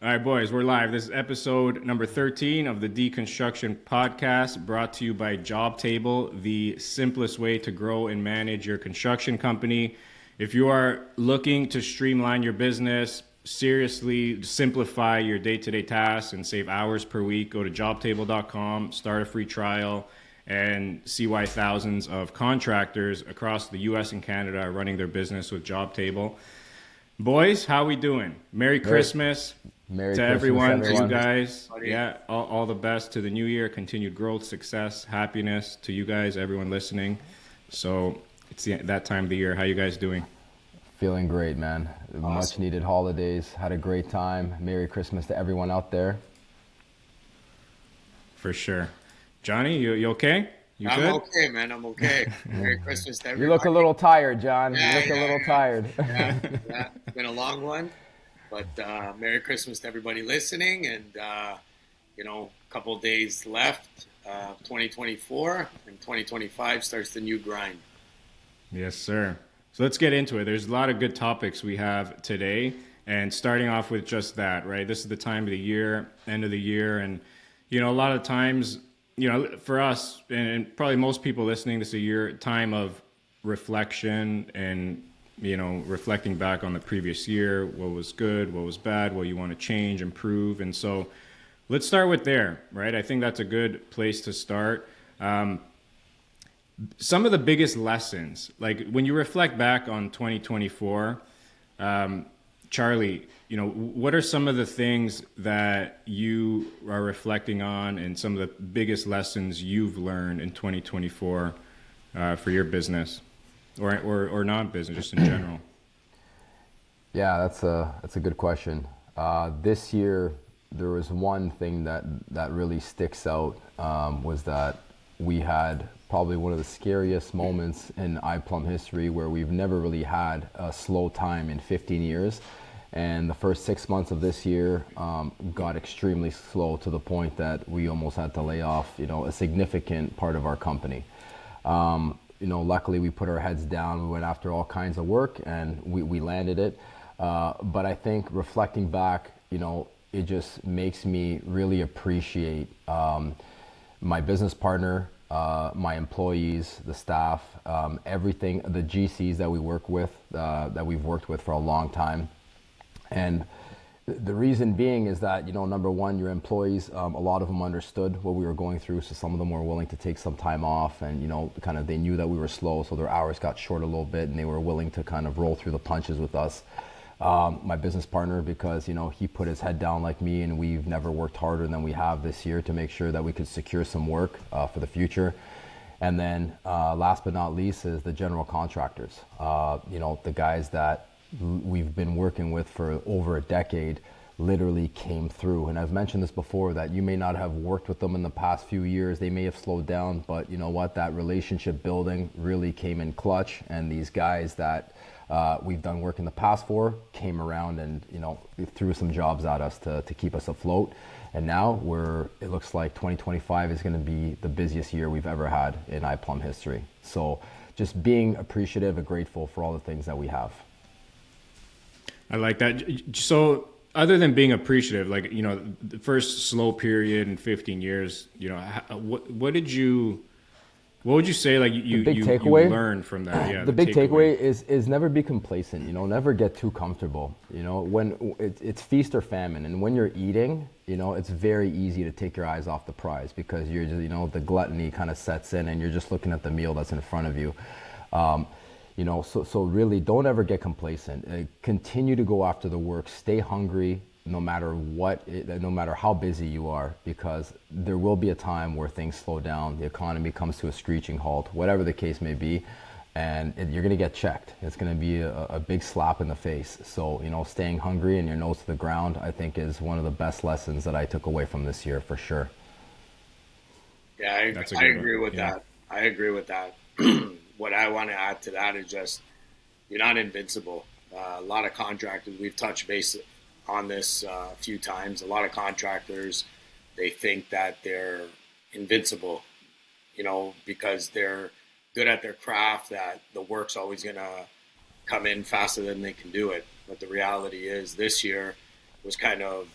All right, boys, we're live. This is episode number 13 of the Deconstruction Podcast, brought to you by Jobtable, the simplest way to grow and manage your construction company. If you are looking to streamline your business, seriously simplify your day-to-day tasks and save hours per week, go to jobtable.com, start a free trial, and see why thousands of contractors across the US and Canada are running their business with Jobtable. Boys, how we doing? Merry Merry, Christmas Merry to Christmas, everyone, to you everyone. guys. Buddy. Yeah, all the best to the new year, continued growth, success, happiness to you guys, everyone listening. So it's that time of the year. How you guys doing? Feeling great, man. Much Awesome. needed holidays. Had a great time. Merry Christmas to everyone out there. For sure. Johnny, you okay? You I'm good? okay, man. I'm okay. Merry Christmas to You look a everybody. little tired, John. You Yeah, look a yeah, little tired. yeah, yeah. It's been a long one, but Merry Christmas to everybody listening. And, a couple of days left, 2024, and 2025 starts the new grind. Yes, sir. So let's get into it. There's a lot of good topics we have today, and starting off with just that, right? This is the time of the year, end of the year, and a lot of times, for us and probably most people listening, this is a time of reflection and reflecting back on the previous year, what was good, what was bad, what you want to change, improve, and so let's start with there, right? I think that's a good place to start. Some of the biggest lessons, like when you reflect back on 2024, Charlie, what are some of the things that you are reflecting on and some of the biggest lessons you've learned in 2024 for your business or non-business, just in general? Yeah, that's a good question. This year, there was one thing that really sticks out, was that we had probably one of the scariest moments in iPlum history, where we've never really had a slow time in 15 years. And the first 6 months of this year got extremely slow, to the point that we almost had to lay off, a significant part of our company. Luckily we put our heads down. We went after all kinds of work, and we landed it. But I think reflecting back, it just makes me really appreciate my business partner, my employees, the staff, everything, the GCs that we work with, that we've worked with for a long time. And the reason being is that, number one, your employees, a lot of them understood what we were going through. So some of them were willing to take some time off, and, they knew that we were slow. So their hours got short a little bit, and they were willing to kind of roll through the punches with us. My business partner, because, he put his head down like me, and we've never worked harder than we have this year to make sure that we could secure some work for the future. And then last but not least is the general contractors, the guys that we've been working with for over a decade, literally came through. And I've mentioned this before, that you may not have worked with them in the past few years. They may have slowed down, but you know what? That relationship building really came in clutch. And these guys that we've done work in the past for came around and, threw some jobs at us to keep us afloat. And now it looks like 2025 is going to be the busiest year we've ever had in iPlum history. So just being appreciative and grateful for all the things that we have. I like that. So other than being appreciative, like, the first slow period in 15 years, what would you say, like, The big you takeaway, learned from that? Yeah, the the big takeaway. takeaway is never be complacent. Never get too comfortable. When it's feast or famine, and when you're eating, it's very easy to take your eyes off the prize, because you're just, the gluttony kind of sets in, and you're just looking at the meal that's in front of you. So really, don't ever get complacent. Continue to go after the work. Stay hungry, no matter no matter how busy you are, because there will be a time where things slow down, the economy comes to a screeching halt, whatever the case may be, and you're going to get checked. It's going to be a big slap in the face. So, staying hungry and your nose to the ground, I think, is one of the best lessons that I took away from this year, for sure. Yeah, That's a I good one. agree with Yeah. that. I agree with that. What I want to add to that is just, you're not invincible. A lot of contractors, we've touched base on this a few times. A lot of contractors, they think that they're invincible, because they're good at their craft, that the work's always going to come in faster than they can do it. But the reality is, this year was kind of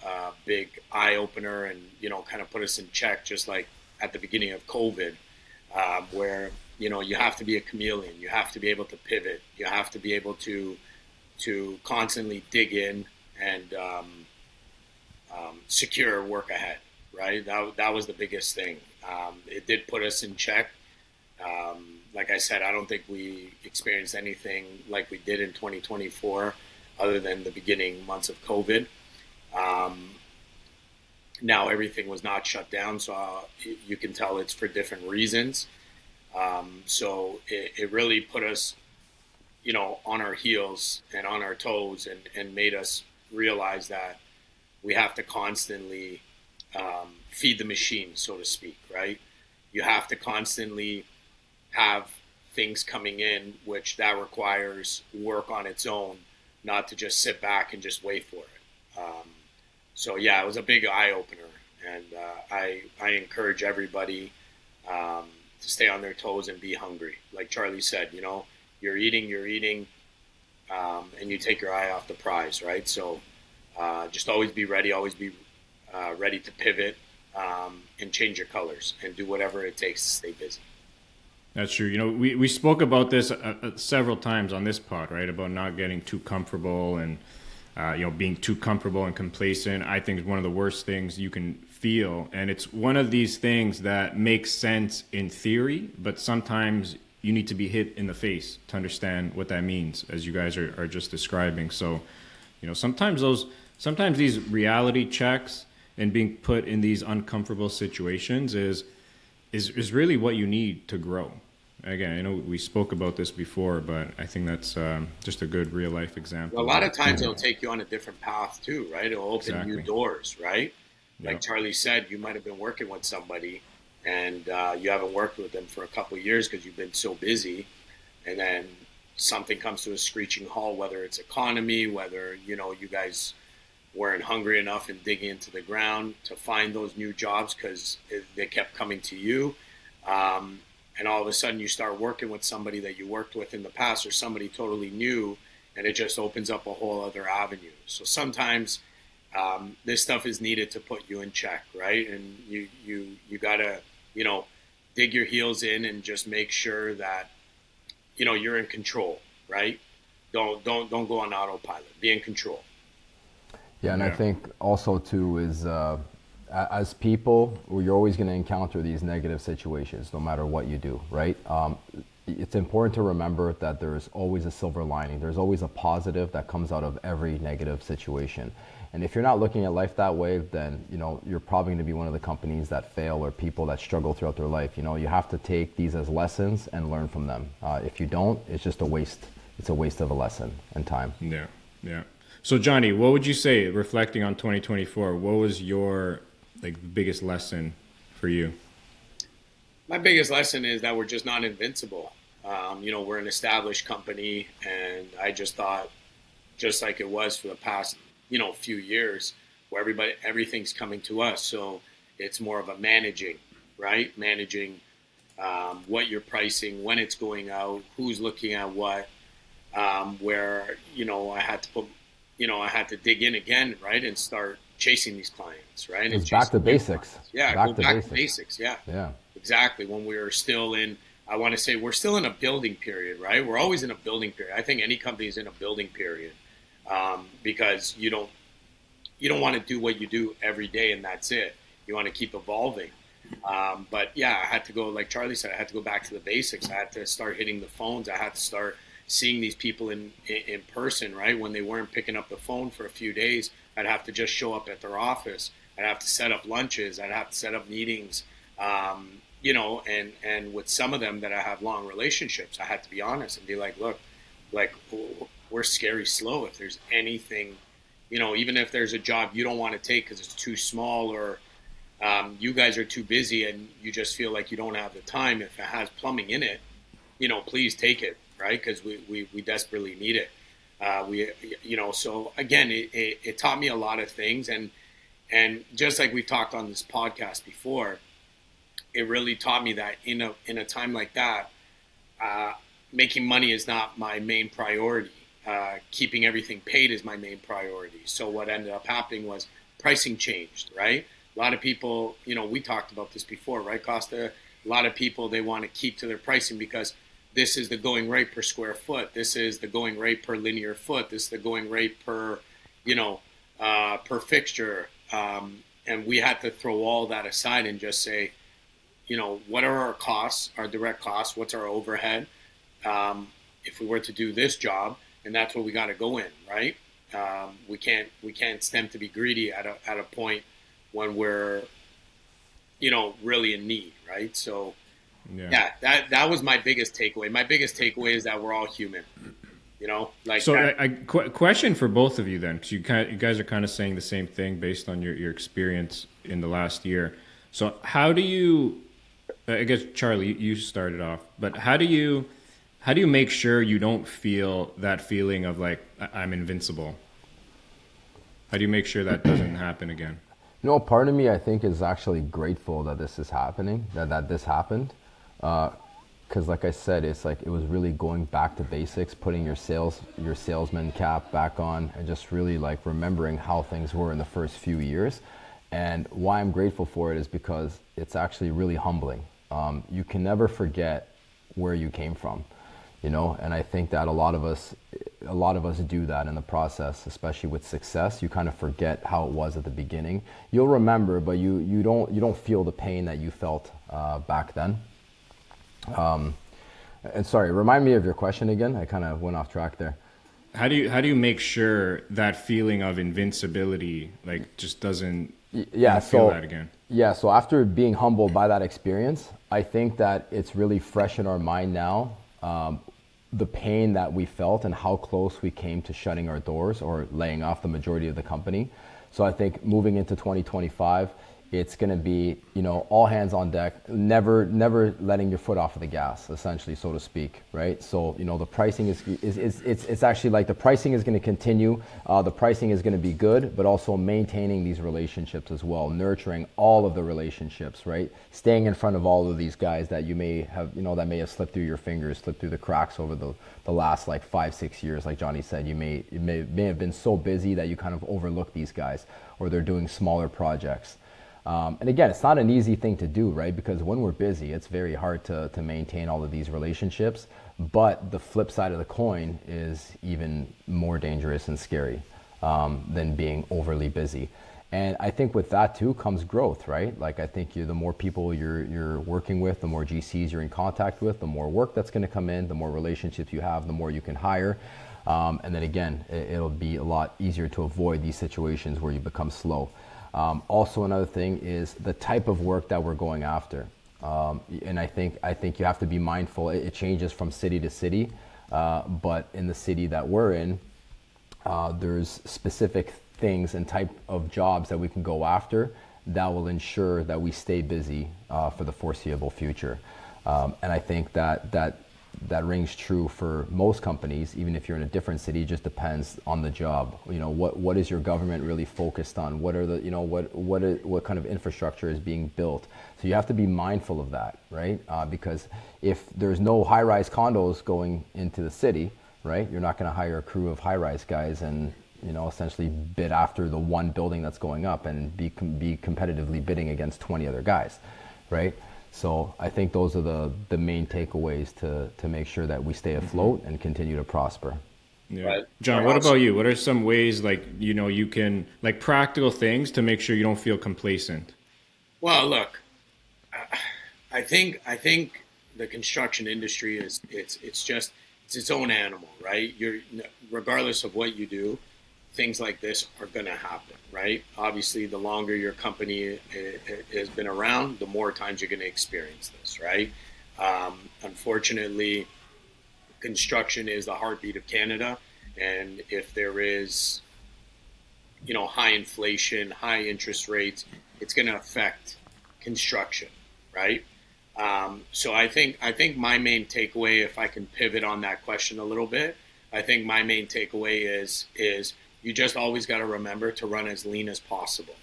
a big eye opener and, kind of put us in check, just like at the beginning of COVID, where, you have to be a chameleon. You have to be able to pivot. You have to be able to constantly dig in and secure work ahead, right? That was the biggest thing. It did put us in check. Like I said, I don't think we experienced anything like we did in 2024 other than the beginning months of COVID. Now everything was not shut down, so you can tell it's for different reasons. So it really put us, on our heels and on our toes and made us realize that we have to constantly feed the machine, so to speak, right? You have to constantly have things coming in, which that requires work on its own, not to just sit back and just wait for it. So yeah, it was a big eye opener, and I encourage everybody to stay on their toes and be hungry. Like Charlie said, you're eating, and you take your eye off the prize, right? So just always be ready, always be ready to pivot and change your colors and do whatever it takes to stay busy. That's true. We spoke about this several times on this pod, right? About not getting too comfortable and, being too comfortable and complacent. I think is one of the worst things you can feel. And it's one of these things that makes sense in theory, but sometimes you need to be hit in the face to understand what that means, as you guys are just describing. So, sometimes these reality checks and being put in these uncomfortable situations is really what you need to grow. Again, we spoke about this before, but I think that's just a good real life example. Well, a lot of times it'll take you on a different path too, right? It'll open new doors, right? Like Charlie said, you might have been working with somebody and you haven't worked with them for a couple of years because you've been so busy, and then something comes to a screeching halt, whether it's economy, whether, you guys weren't hungry enough and digging into the ground to find those new jobs because they kept coming to you. And all of a sudden you start working with somebody that you worked with in the past or somebody totally new, and it just opens up a whole other avenue. So sometimes this stuff is needed to put you in check, right? And you gotta, dig your heels in and just make sure that, you're in control, right? Don't go on autopilot. Be in control. Yeah, and I think also too is as people, you're always going to encounter these negative situations no matter what you do, right? It's important to remember that there is always a silver lining. There's always a positive that comes out of every negative situation. And if you're not looking at life that way, then you're probably going to be one of the companies that fail or people that struggle throughout their life. You have to take these as lessons and learn from them. If you don't, it's just a waste. It's a waste of a lesson and time. Yeah. So Johnny, what would you say, reflecting on 2024, what was your biggest lesson for you? My biggest lesson is that we're just not invincible. We're an established company, and I just thought, just like it was for the past, few years, where everything's coming to us. So it's more of a managing, right? Managing what you're pricing, when it's going out, who's looking at what, where, I had to dig in again, right? And start chasing these clients, right? It's back to basics. Clients. Yeah, back go to back basics. to basics. Yeah, yeah, exactly. When we were still in, I want to say we're still in a building period, right? We're always in a building period. I think any company is in a building period because you don't want to do what you do every day and that's it. You want to keep evolving. But yeah, I had to go, like Charlie said, I had to go back to the basics. I had to start hitting the phones. I had to start seeing these people in person, right? When they weren't picking up the phone for a few days, I'd have to just show up at their office. I'd have to set up lunches. I'd have to set up meetings, and with some of them that I have long relationships, I had to be honest and be like, look, we're scary slow. If there's anything, even if there's a job you don't want to take because it's too small or you guys are too busy and you just feel like you don't have the time, if it has plumbing in it, please take it. Right, because we desperately need it. So again, it taught me a lot of things, and just like we've talked on this podcast before, it really taught me that in a time like that, making money is not my main priority. Keeping everything paid is my main priority. So what ended up happening was pricing changed, right? A lot of people, we talked about this before, right, Costa? A lot of people, they want to keep to their pricing because this is the going rate per square foot. This is the going rate per linear foot. This is the going rate per, per fixture. And we had to throw all that aside and just say, what are our costs, our direct costs? What's our overhead? If we were to do this job, and that's what we got to go in, right? We can't stem to be greedy at a point when we're, really in need, right? So, that was my biggest takeaway. My biggest takeaway is that we're all human, So, question for both of you then, because you guys are kind of saying the same thing based on your experience in the last year. So, how do you? I guess Charlie, you started off, but how do you make sure you don't feel that feeling of like I'm invincible? How do you make sure that doesn't happen again? Part of me, I think, is actually grateful that this is happening, that this happened. Because like I said, it's like it was really going back to basics, putting your salesman cap back on, and just really like remembering how things were in the first few years. And why I'm grateful for it is because it's actually really humbling. You can never forget where you came from, and I think that a lot of us do that in the process, especially with success. You kind of forget how it was at the beginning. You'll remember, but you don't feel the pain that you felt back then. And sorry, remind me of your question again. I kind of went off track there. How do you make sure that feeling of invincibility like just doesn't feel that again? Yeah, so after being humbled by that experience, I think that it's really fresh in our mind now, the pain that we felt and how close we came to shutting our doors or laying off the majority of the company. So I think moving into 2025, it's going to be, all hands on deck, never letting your foot off of the gas, essentially, so to speak, right? So, the pricing it's actually like the pricing is going to continue. The pricing is going to be good, but also maintaining these relationships as well, nurturing all of the relationships, right? Staying in front of all of these guys that you may have, that may have slipped through your fingers, slipped through the cracks over the last like 5-6 years. Like Johnny said, you may have been so busy that you kind of overlook these guys, or they're doing smaller projects. And again, it's not an easy thing to do, right? Because when we're busy, it's very hard to maintain all of these relationships. But the flip side of the coin is even more dangerous and scary than being overly busy. And I think with that too comes growth, right? Like I think the more people you're working with, the more GCs you're in contact with, the more work that's going to come in, the more relationships you have, the more you can hire. And then again, it'll be a lot easier to avoid these situations where you become slow. Also, another thing is the type of work that we're going after. And I think you have to be mindful. It changes from city to city, but in the city that we're in, there's specific things and type of jobs that we can go after that will ensure that we stay busy for the foreseeable future. And I think that rings true for most companies, even if you're in a different city. It just depends on the job. What is your government really focused on? What are the what kind of infrastructure is being built? So you have to be mindful of that, right? Because if there's no high-rise condos going into the city, right, you're not going to hire a crew of high-rise guys and essentially bid after the one building that's going up and be competitively bidding against 20 other guys, right? So I think those are the main takeaways to make sure that we stay afloat and continue to prosper. Yeah. Right. John, what about you? What are some ways you can practical things to make sure you don't feel complacent? Well, look, I think the construction industry is it's its own animal, right? Regardless of what you do, things like this are going to happen, right? Obviously, the longer your company has been around, the more times you're going to experience this, right? Unfortunately, construction is the heartbeat of Canada, and if there is, high inflation, high interest rates, it's going to affect construction, right? So I think my main takeaway, if I can pivot on that question a little bit, I think my main takeaway is you just always got to remember to run as lean as possible,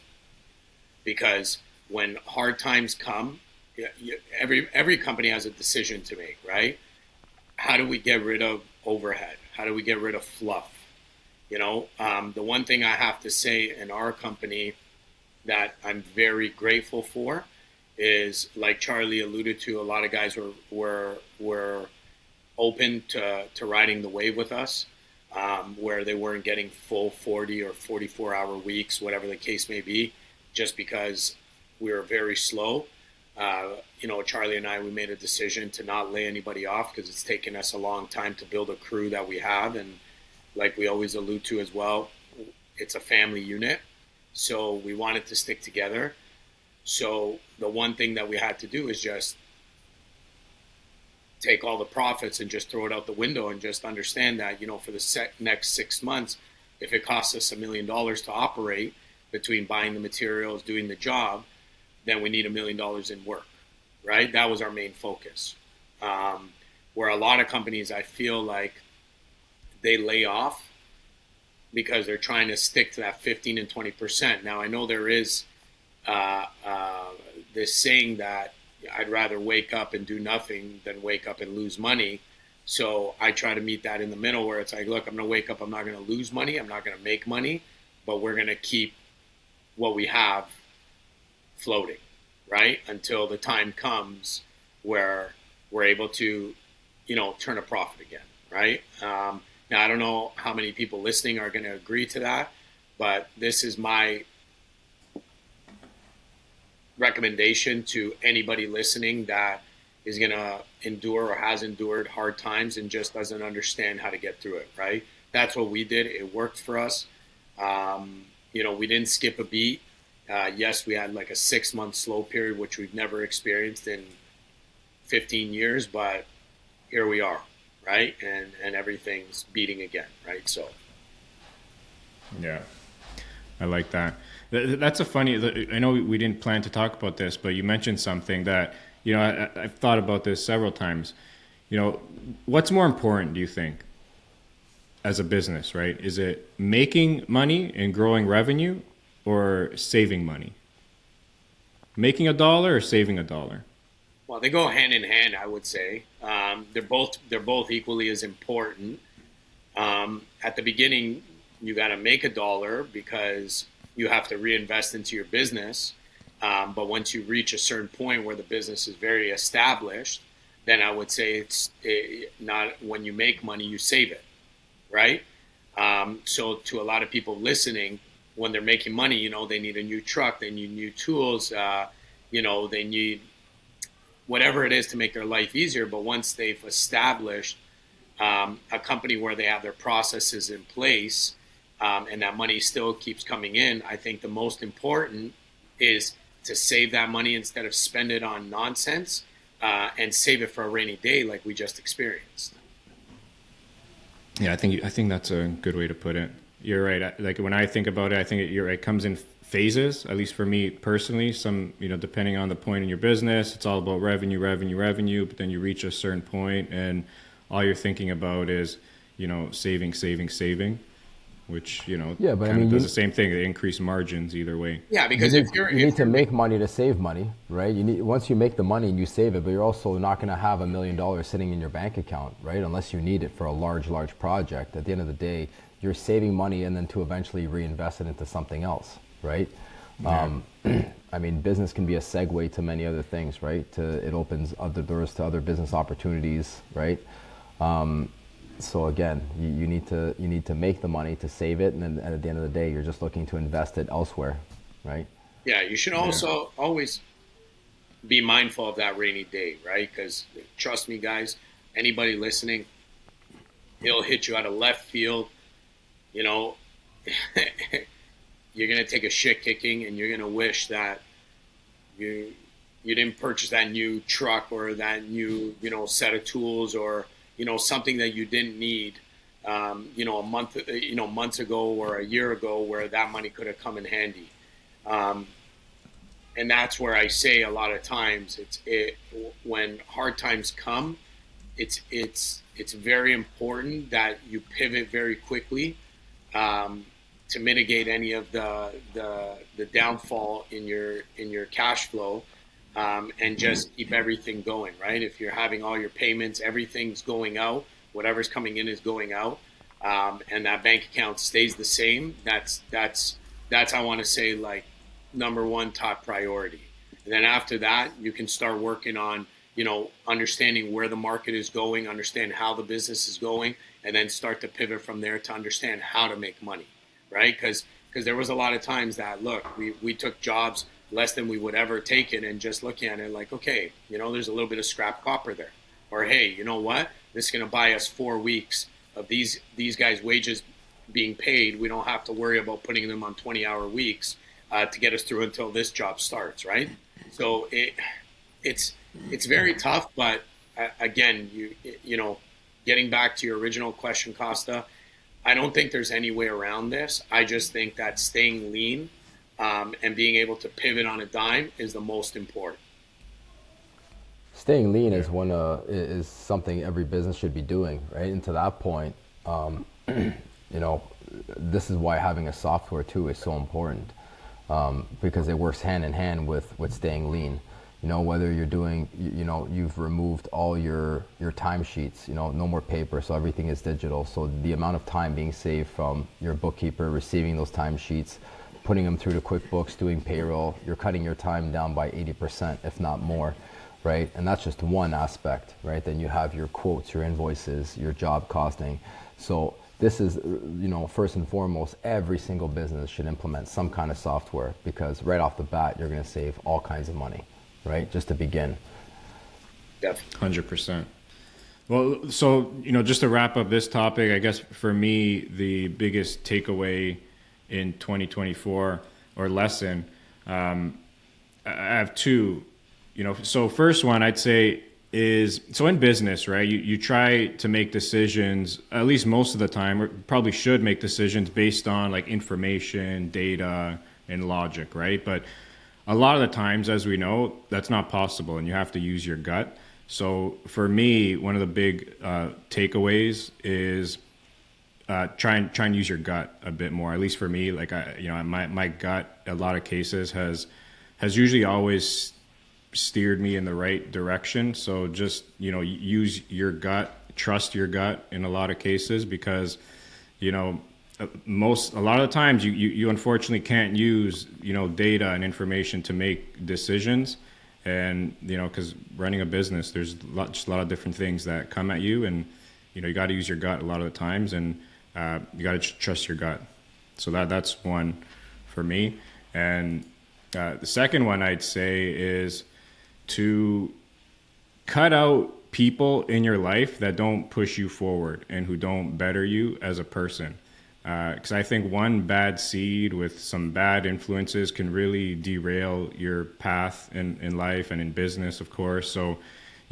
because when hard times come, every company has a decision to make, right? How do we get rid of overhead? How do we get rid of fluff? The one thing I have to say in our company that I'm very grateful for is, like Charlie alluded to, a lot of guys were open to riding the wave with us, where they weren't getting full 40 or 44-hour weeks, whatever the case may be, just because we were very slow. Charlie and I, we made a decision to not lay anybody off because it's taken us a long time to build a crew that we have. And like we always allude to as well, it's a family unit. So we wanted to stick together. So the one thing that we had to do is just take all the profits and just throw it out the window and just understand that, for the next 6 months, if it costs us $1 million to operate between buying the materials, doing the job, then we need $1 million in work, right? That was our main focus. Where a lot of companies, I feel like they lay off because they're trying to stick to that 15 and 20%. Now, I know there is this saying that I'd rather wake up and do nothing than wake up and lose money. So I try to meet that in the middle where it's like, look, I'm going to wake up. I'm not going to lose money. I'm not going to make money, but we're going to keep what we have floating, right? Until the time comes where we're able to, turn a profit again, right? Now, I don't know how many people listening are going to agree to that, but this is my recommendation to anybody listening that is going to endure or has endured hard times and just doesn't understand how to get through it, right? That's what we did. It worked for us. We didn't skip a beat. Yes, we had like a 6-month slow period, which we've never experienced in 15 years, but here we are, right? And everything's beating again, right? So. Yeah, I like that. That's a funny, I know we didn't plan to talk about this, but you mentioned something that, I've thought about this several times. What's more important, do you think, as a business, right? Is it making money and growing revenue or saving money? Making a dollar or saving a dollar? Well, they go hand in hand, I would say. They're both equally as important. At the beginning, you got to make a dollar because you have to reinvest into your business. But once you reach a certain point where the business is very established, then I would say it's not when you make money, you save it, right? So to a lot of people listening, when they're making money, they need a new truck, they need new tools, they need whatever it is to make their life easier. But once they've established a company where they have their processes in place, and that money still keeps coming in, I think the most important is to save that money instead of spend it on nonsense, and save it for a rainy day like we just experienced. Yeah, I think that's a good way to put it. You're right. Like when I think about it, I think it comes in phases, at least for me personally. Some, depending on the point in your business, it's all about revenue, but then you reach a certain point and all you're thinking about is, saving. Which does the same thing. They increase margins either way. Yeah, because you need to make money to save money, right? Once you make the money and you save it, but you're also not going to have $1 million sitting in your bank account, right? Unless you need it for a large project. At the end of the day, you're saving money and then to eventually reinvest it into something else, right? Yeah. Business can be a segue to many other things, right? It opens other doors to other business opportunities, right? So again, you need to make the money to save it, and then at the end of the day, you're just looking to invest it elsewhere, right? Yeah, you should also always be mindful of that rainy day, right? Because trust me, guys, anybody listening, it'll hit you out of left field. You're gonna take a shit kicking, and you're gonna wish that you didn't purchase that new truck or that new set of tools or something that you didn't need, months ago or a year ago, where that money could have come in handy. And that's where I say a lot of times when hard times come, it's very important that you pivot very quickly, to mitigate any of the downfall in your cash flow. And just keep everything going, right? If you're having all your payments, everything's going out, whatever's coming in is going out, and that bank account stays the same. That's I want to say, like, number one top priority. And then after that, you can start working on, understanding where the market is going, understand how the business is going, and then start to pivot from there to understand how to make money, right? Because there was a lot of times that, look, we took jobs less than we would ever take it, and just looking at it like, okay, there's a little bit of scrap copper there. Or, hey, you know what? This is going to buy us 4 weeks of these guys' wages being paid. We don't have to worry about putting them on 20-hour weeks to get us through until this job starts, right? So it's very tough, but again, getting back to your original question, Costa, I don't think there's any way around this. I just think that staying lean and being able to pivot on a dime is the most important. Staying lean is something every business should be doing, right? And to that point, this is why having a software too is so important, because it works hand in hand with staying lean. Whether you're doing, you've removed all your timesheets, no more paper, so everything is digital. So the amount of time being saved from your bookkeeper receiving those timesheets, putting them through to QuickBooks, doing payroll, you're cutting your time down by 80%, if not more. Right? And that's just one aspect, right? Then you have your quotes, your invoices, your job costing. So this is, first and foremost, every single business should implement some kind of software, because right off the bat, you're going to save all kinds of money, right? Just to begin. Definitely. 100%. Well, so, just to wrap up this topic, I guess for me, the biggest takeaway in 2024 or lesson, I have two. So first one I'd say is, so in business, right, you try to make decisions, at least most of the time, or probably should make decisions based on like information, data, and logic, right? But a lot of the times, as we know, that's not possible, and you have to use your gut. So for me, one of the big takeaways is try and use your gut a bit more. At least for me, like my gut, a lot of cases has usually always steered me in the right direction. So just, use your gut, trust your gut in a lot of cases, because, a lot of the times you unfortunately can't use, data and information to make decisions. And, because running a business, there's just a lot of different things that come at you, and, you got to use your gut a lot of the times, and you got to trust your gut. So that's one for me. And the second one I'd say is to cut out people in your life that don't push you forward and who don't better you as a person. Because I think one bad seed with some bad influences can really derail your path in life and in business, of course. So,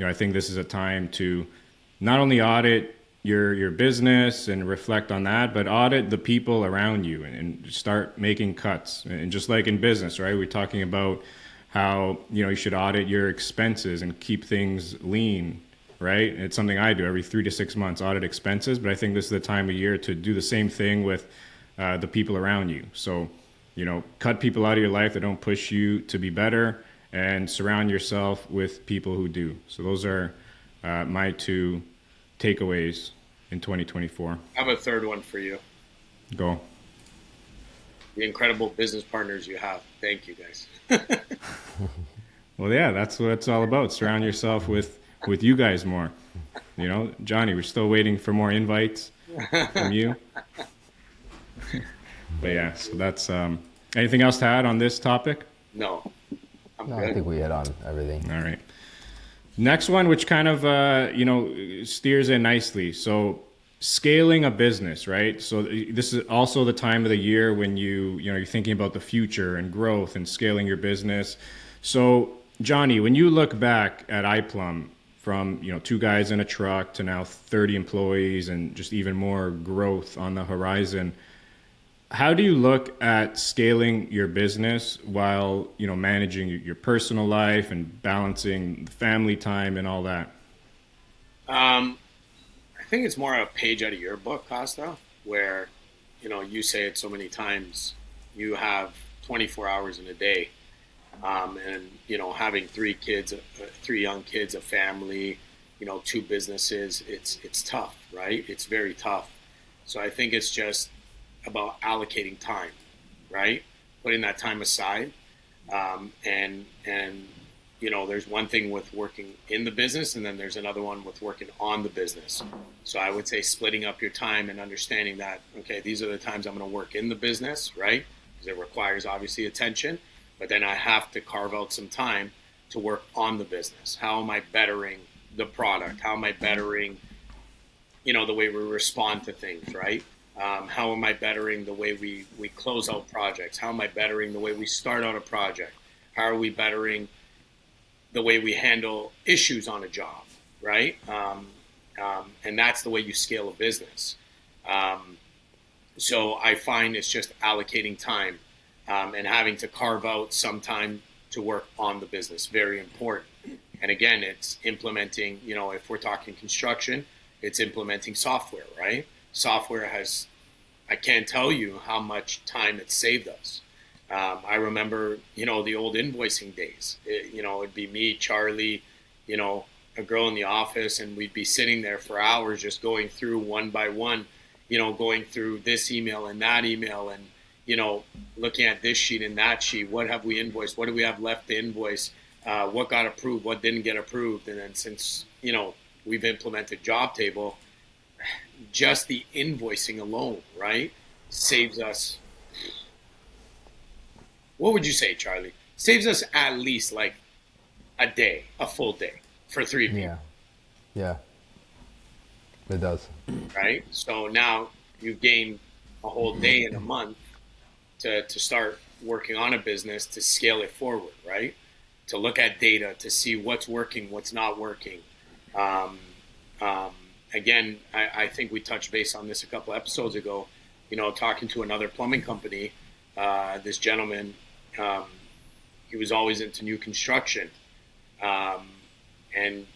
I think this is a time to not only audit your business and reflect on that, but audit the people around you and start making cuts. And just like in business, right, we're talking about how, you should audit your expenses and keep things lean, right? It's something I do every 3 to 6 months, audit expenses. But I think this is the time of year to do the same thing with the people around you. So, cut people out of your life that don't push you to be better, and surround yourself with people who do. So those are my two takeaways in 2024. I have a third one for you. Go. The incredible business partners you have. Thank you, guys. Well, yeah, that's what it's all about. Surround yourself with you guys more. Johnny, we're still waiting for more invites from you. But yeah, so that's anything else to add on this topic? No. I think we hit on everything. All right. Next one, which kind of steers in nicely. So scaling a business, right? So this is also the time of the year when you're thinking about the future and growth and scaling your business. So Johnny, when you look back at iPlum from 2 guys in a truck to now 30 employees and just even more growth on the horizon, how do you look at scaling your business while managing your personal life and balancing family time and all that? I think it's more a page out of your book, Costa, where, you say it so many times, you have 24 hours in a day. And, having 3 young kids, a family, 2 businesses, it's tough, right? It's very tough. So I think it's just about allocating time, right? Putting that time aside. And you know, there's one thing with working in the business, and then there's another one with working on the business. So I would say splitting up your time and understanding that, okay, these are the times I'm going to work in the business, right? Because it requires obviously attention, but then I have to carve out some time to work on the business. How am I bettering the product? How am I bettering, you know, the way we respond to things, right? How am I bettering the way we close out projects? How am I bettering the way we start out a project? How are we bettering the way we handle issues on a job, right? And that's the way you scale a business. So I find it's just allocating time and having to carve out some time to work on the business. Very important. And again, it's implementing, you know, if we're talking construction, it's implementing software, right? Software has, I can't tell you how much time it saved us. I remember, you know, the old invoicing days. You know, it'd be me, Charlie, you know, a girl in the office, and we'd be sitting there for hours just going through one by one, you know, going through this email and that email and, you know, looking at this sheet and that sheet. What have we invoiced? What do we have left to invoice? What got approved? What didn't get approved? And then since, you know, we've implemented Jobtable, just the invoicing alone, right, saves us. What would you say, Charlie? Saves us at least like a day, a full day for 3 people. Yeah, it does. Right? So now you've gained a whole day in a month to start working on a business, to scale it forward, right? To look at data, to see what's working, what's not working. Again, I think we touched base on this a couple episodes ago, you know, talking to another plumbing company, this gentleman, he was always into new construction. And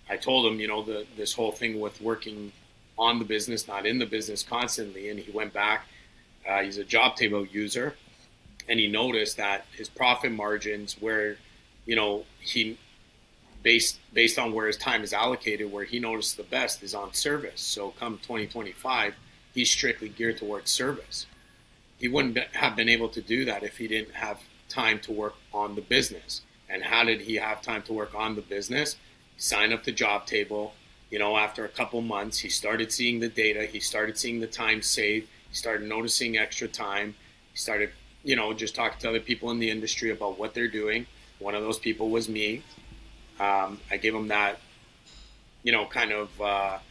I told him, you know, this whole thing with working on the business, not in the business constantly. And he went back, he's a Jobtable user, and he noticed that his profit margins where, you know, he based on where his time is allocated, where he noticed the best is on service. So come 2025, he's strictly geared towards service. He wouldn't have been able to do that if he didn't have time to work on the business. And how did he have time to work on the business? He signed up to Jobtable. You know, after a couple months, he started seeing the data. He started seeing the time saved. He started noticing extra time. He started, you know, just talking to other people in the industry about what they're doing. One of those people was me. I gave him that, you know, kind of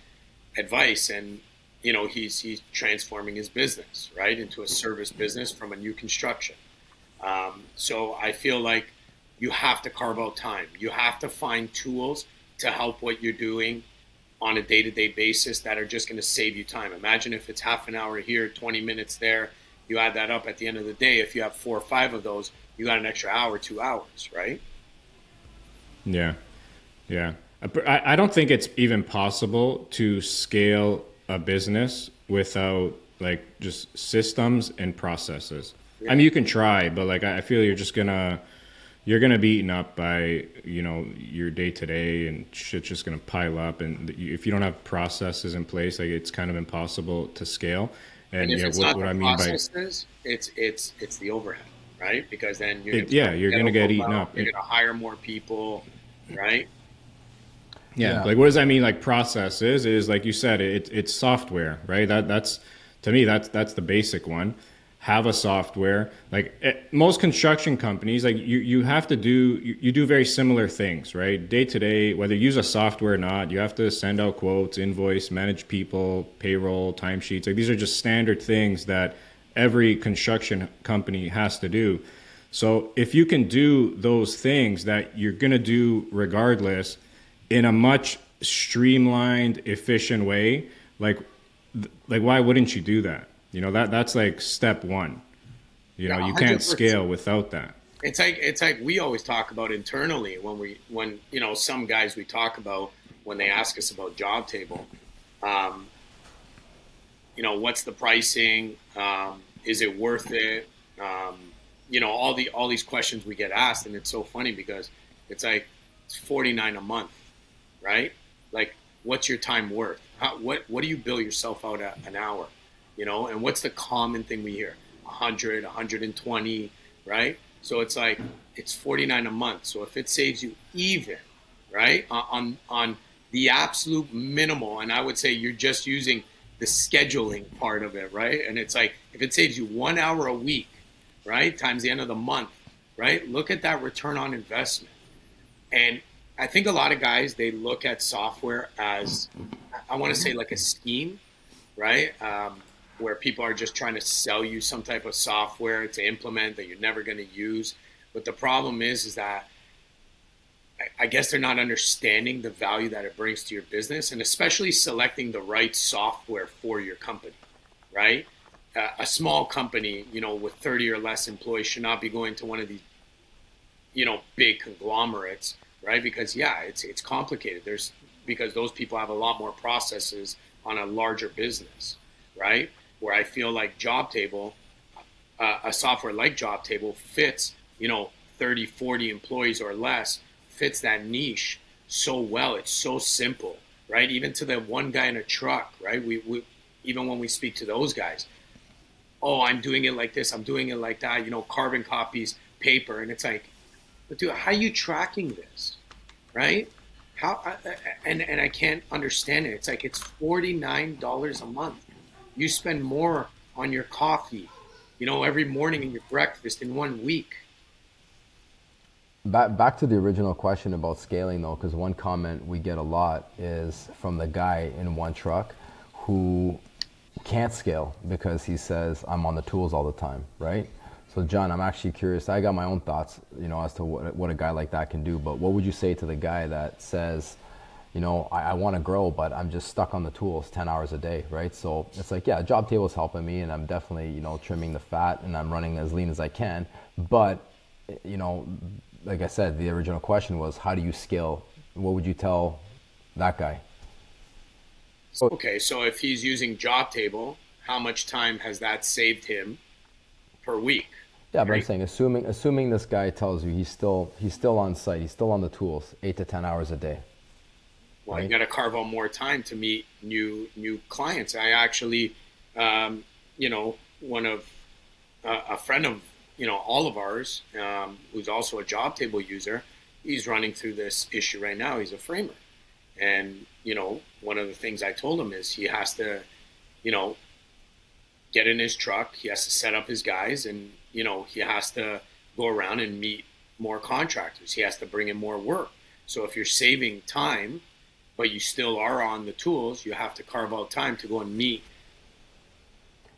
advice, and you know, he's transforming his business, right, into a service business from a new construction. So I feel like you have to carve out time. You have to find tools to help what you're doing on a day-to-day basis that are just going to save you time. Imagine if it's half an hour here, 20 minutes there. You add that up at the end of the day. If you have 4 or 5 of those, you got an extra hour, 2 hours, right? Yeah. I don't think it's even possible to scale a business without like just systems and processes. Yeah. I mean, you can try, but like I feel you're gonna be eaten up by, you know, your day to day, and shit's just gonna pile up. And if you don't have processes in place, like it's kind of impossible to scale. And if yeah, it's what not I the mean by processes, it's the overhead, right? Because then you're gonna get eaten up. You're gonna hire more people, right? Yeah. Like what does that mean? Like processes is like you said, it's software, right? That's to me that's the basic one. Have a software. Like most construction companies, like you have to do very similar things, right? Day to day, whether you use a software or not, you have to send out quotes, invoice, manage people, payroll, timesheets. Like these are just standard things that every construction company has to do. So if you can do those things that you're gonna do regardless in a much streamlined, efficient way, like why wouldn't you do that? You know, that's like step one. You know, you can't 100%. Scale without that. It's like we always talk about internally when you know, some guys we talk about when they ask us about Jobtable, you know, what's the pricing? Is it worth it? You know, all these questions we get asked, and it's so funny because it's like it's $49 a month, right? Like, what's your time worth? What do you bill yourself out at an hour? You know, and what's the common thing we hear? 100, 120, right? So it's like it's 49 a month. So if it saves you even, right, on the absolute minimal, and I would say you're just using the scheduling part of it, right? And it's like if it saves you 1 hour a week, right, times the end of the month, right? Look at that return on investment. And I think a lot of guys, they look at software as, I want to say, like a scheme, right? Where people are just trying to sell you some type of software to implement that you're never going to use. But the problem is that I guess they're not understanding the value that it brings to your business, and especially selecting the right software for your company, right? A small company, with 30 or less employees should not be going to one of these, big conglomerates, right? Because it's complicated. Because those people have a lot more processes on a larger business, right? Where I feel like Jobtable, a software like Jobtable fits, 30, 40 employees or less, fits that niche so well. It's so simple, right? Even to the one guy in a truck, right? We even when we speak to those guys, oh, I'm doing it like this, I'm doing it like that, carbon copies, paper, and it's like, but dude, how are you tracking this, right? And I can't understand it. It's like it's $49 a month. You spend more on your coffee, every morning and your breakfast in 1 week. Back to the original question about scaling though, because one comment we get a lot is from the guy in one truck who can't scale because he says, I'm on the tools all the time, right? So John, I'm actually curious. I got my own thoughts, as to what a guy like that can do. But what would you say to the guy that says, I want to grow, but I'm just stuck on the tools 10 hours a day, right? So it's like, yeah, Jobtable is helping me, and I'm definitely, trimming the fat, and I'm running as lean as I can. But, like I said, the original question was, how do you scale? What would you tell that guy? Okay, so if he's using Jobtable, how much time has that saved him per week? Yeah, but I'm saying, assuming this guy tells you he's still on site, he's still on the tools, 8 to 10 hours a day. Well, right? You got to carve out more time to meet new clients. I actually, one of a friend of all of ours, who's also a Jobtable user, he's running through this issue right now. He's a framer, and one of the things I told him is he has to, get in his truck. He has to set up his guys, and he has to go around and meet more contractors. He has to bring in more work. So if you're saving time, but you still are on the tools, you have to carve out time to go and meet.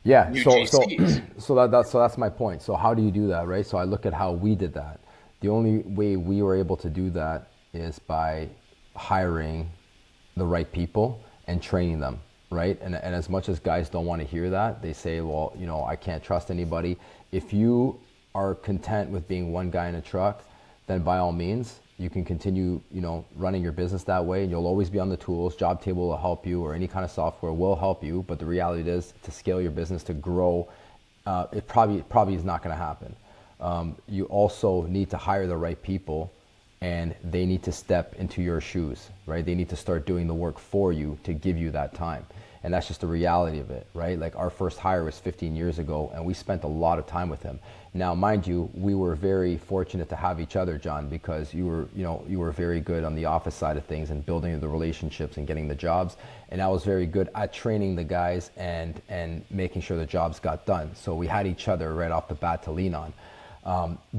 Yeah. New So GCs. so that's my point. So how do you do that, right? So I look at how we did that. The only way we were able to do that is by hiring the right people and training them, right? And as much as guys don't want to hear that, they say, well, I can't trust anybody. If you are content with being one guy in a truck, then by all means, you can continue, running your business that way, and you'll always be on the tools. Jobtable will help you, or any kind of software will help you. But the reality is, to scale your business, to grow, it probably is not going to happen. You also need to hire the right people, and they need to step into your shoes, right? They need to start doing the work for you to give you that time. And that's just the reality of it, right? Like, our first hire was 15 years ago, and we spent a lot of time with him. Now, mind you, we were very fortunate to have each other, John, because you were very good on the office side of things and building the relationships and getting the jobs. And I was very good at training the guys and making sure the jobs got done. So we had each other right off the bat to lean on.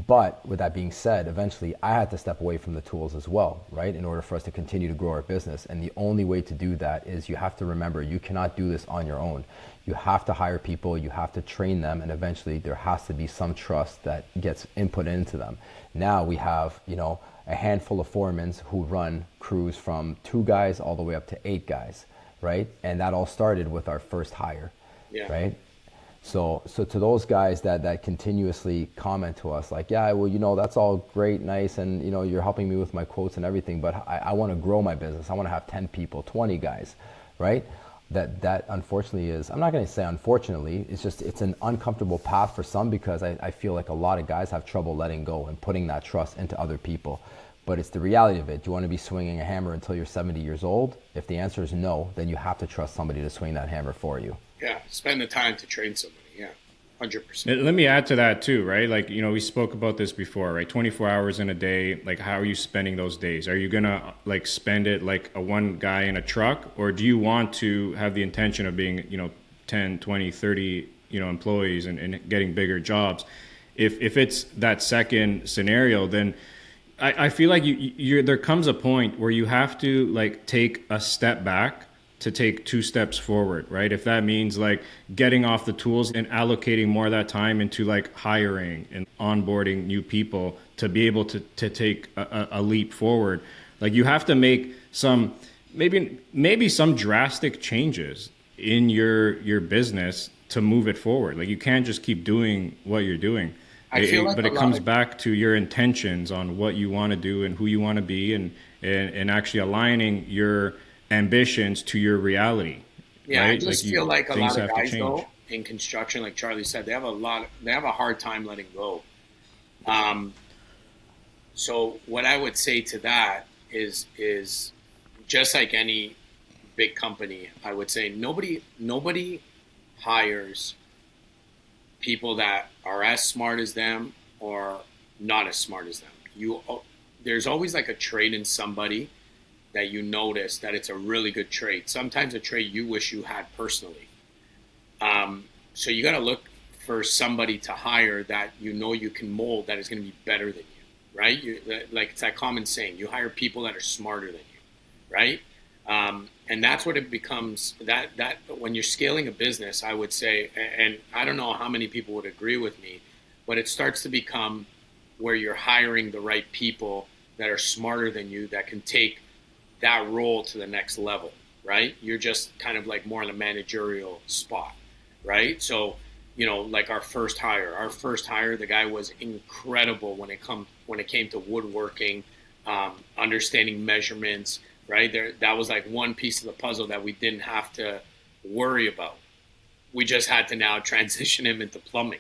But with that being said, eventually I had to step away from the tools as well, right? In order for us to continue to grow our business. And the only way to do that is you have to remember, you cannot do this on your own. You have to hire people, you have to train them, and eventually there has to be some trust that gets input into them. Now we have, a handful of foremen who run crews from 2 guys all the way up to 8 guys, right? And that all started with our first hire, right? So to those guys that continuously comment to us like, yeah, well, that's all great, nice, and you're helping me with my quotes and everything, but I want to grow my business. I want to have 10 people, 20 guys, right? That unfortunately is, I'm not going to say unfortunately, it's an uncomfortable path for some, because I feel like a lot of guys have trouble letting go and putting that trust into other people. But it's the reality of it. Do you want to be swinging a hammer until you're 70 years old? If the answer is no, then you have to trust somebody to swing that hammer for you. Yeah, spend the time to train somebody, yeah. 100%. Let me add to that too, right? Like, we spoke about this before, right? 24 hours in a day, like how are you spending those days? Are you gonna like spend it like a one guy in a truck, or do you want to have the intention of being, 10, 20, 30, employees and getting bigger jobs? If it's that second scenario, then I feel like there comes a point where you have to like take a step back to take two steps forward, right? If that means like getting off the tools and allocating more of that time into like hiring and onboarding new people to be able to take a leap forward, like you have to make some maybe some drastic changes in your business to move it forward. Like you can't just keep doing what you're doing. But it comes back to your intentions on what you want to do and who you want to be, and actually aligning your ambitions to your reality. Yeah, right? I just feel like a lot of guys change. though in construction, like Charlie said, they have a hard time letting go. So what I would say to that is just like any big company, I would say nobody hires people that are as smart as them or not as smart as them. There's always like a trait in somebody that you notice that it's a really good trait. Sometimes a trait you wish you had personally. So you got to look for somebody to hire that you can mold, that is going to be better than you, right? Like it's that common saying, you hire people that are smarter than you, right? And that's what it becomes. That when you're scaling a business, I would say, and I don't know how many people would agree with me, but it starts to become where you're hiring the right people that are smarter than you, that can take that role to the next level, right? You're just kind of like more in a managerial spot, right? So, like our first hire, the guy was incredible when it came to woodworking, understanding measurements, right? That was like one piece of the puzzle that we didn't have to worry about. We just had to now transition him into plumbing,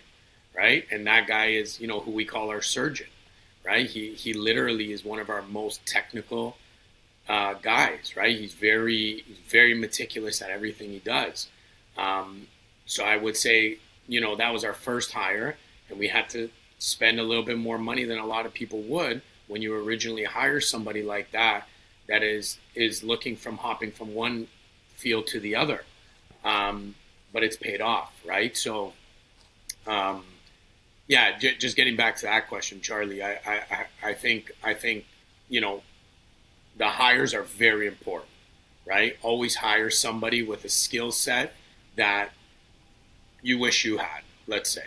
right? And that guy is, who we call our surgeon, right? He literally is one of our most technical guys, right? He's very meticulous at everything he does. So I would say, that was our first hire, and we had to spend a little bit more money than a lot of people would when you originally hire somebody like that is hopping from one field to the other. But it's paid off, right? So, just getting back to that question, Charlie, I think, the hires are very important, right? Always hire somebody with a skill set that you wish you had, let's say.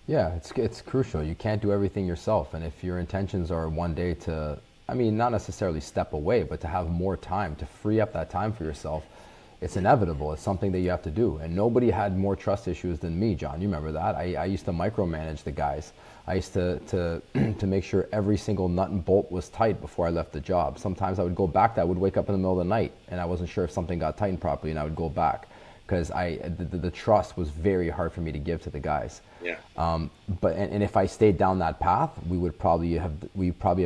Yeah, it's crucial. You can't do everything yourself. And if your intentions are one day to, not necessarily step away, but to have more time, to free up that time for yourself, it's inevitable. It's something that you have to do. And nobody had more trust issues than me, John. You remember that? I used to micromanage the guys. I used to make sure every single nut and bolt was tight before I left the job. Sometimes I would go back, I would wake up in the middle of the night and I wasn't sure if something got tightened properly, and I would go back because the trust was very hard for me to give to the guys. Yeah. But if I stayed down that path, we probably have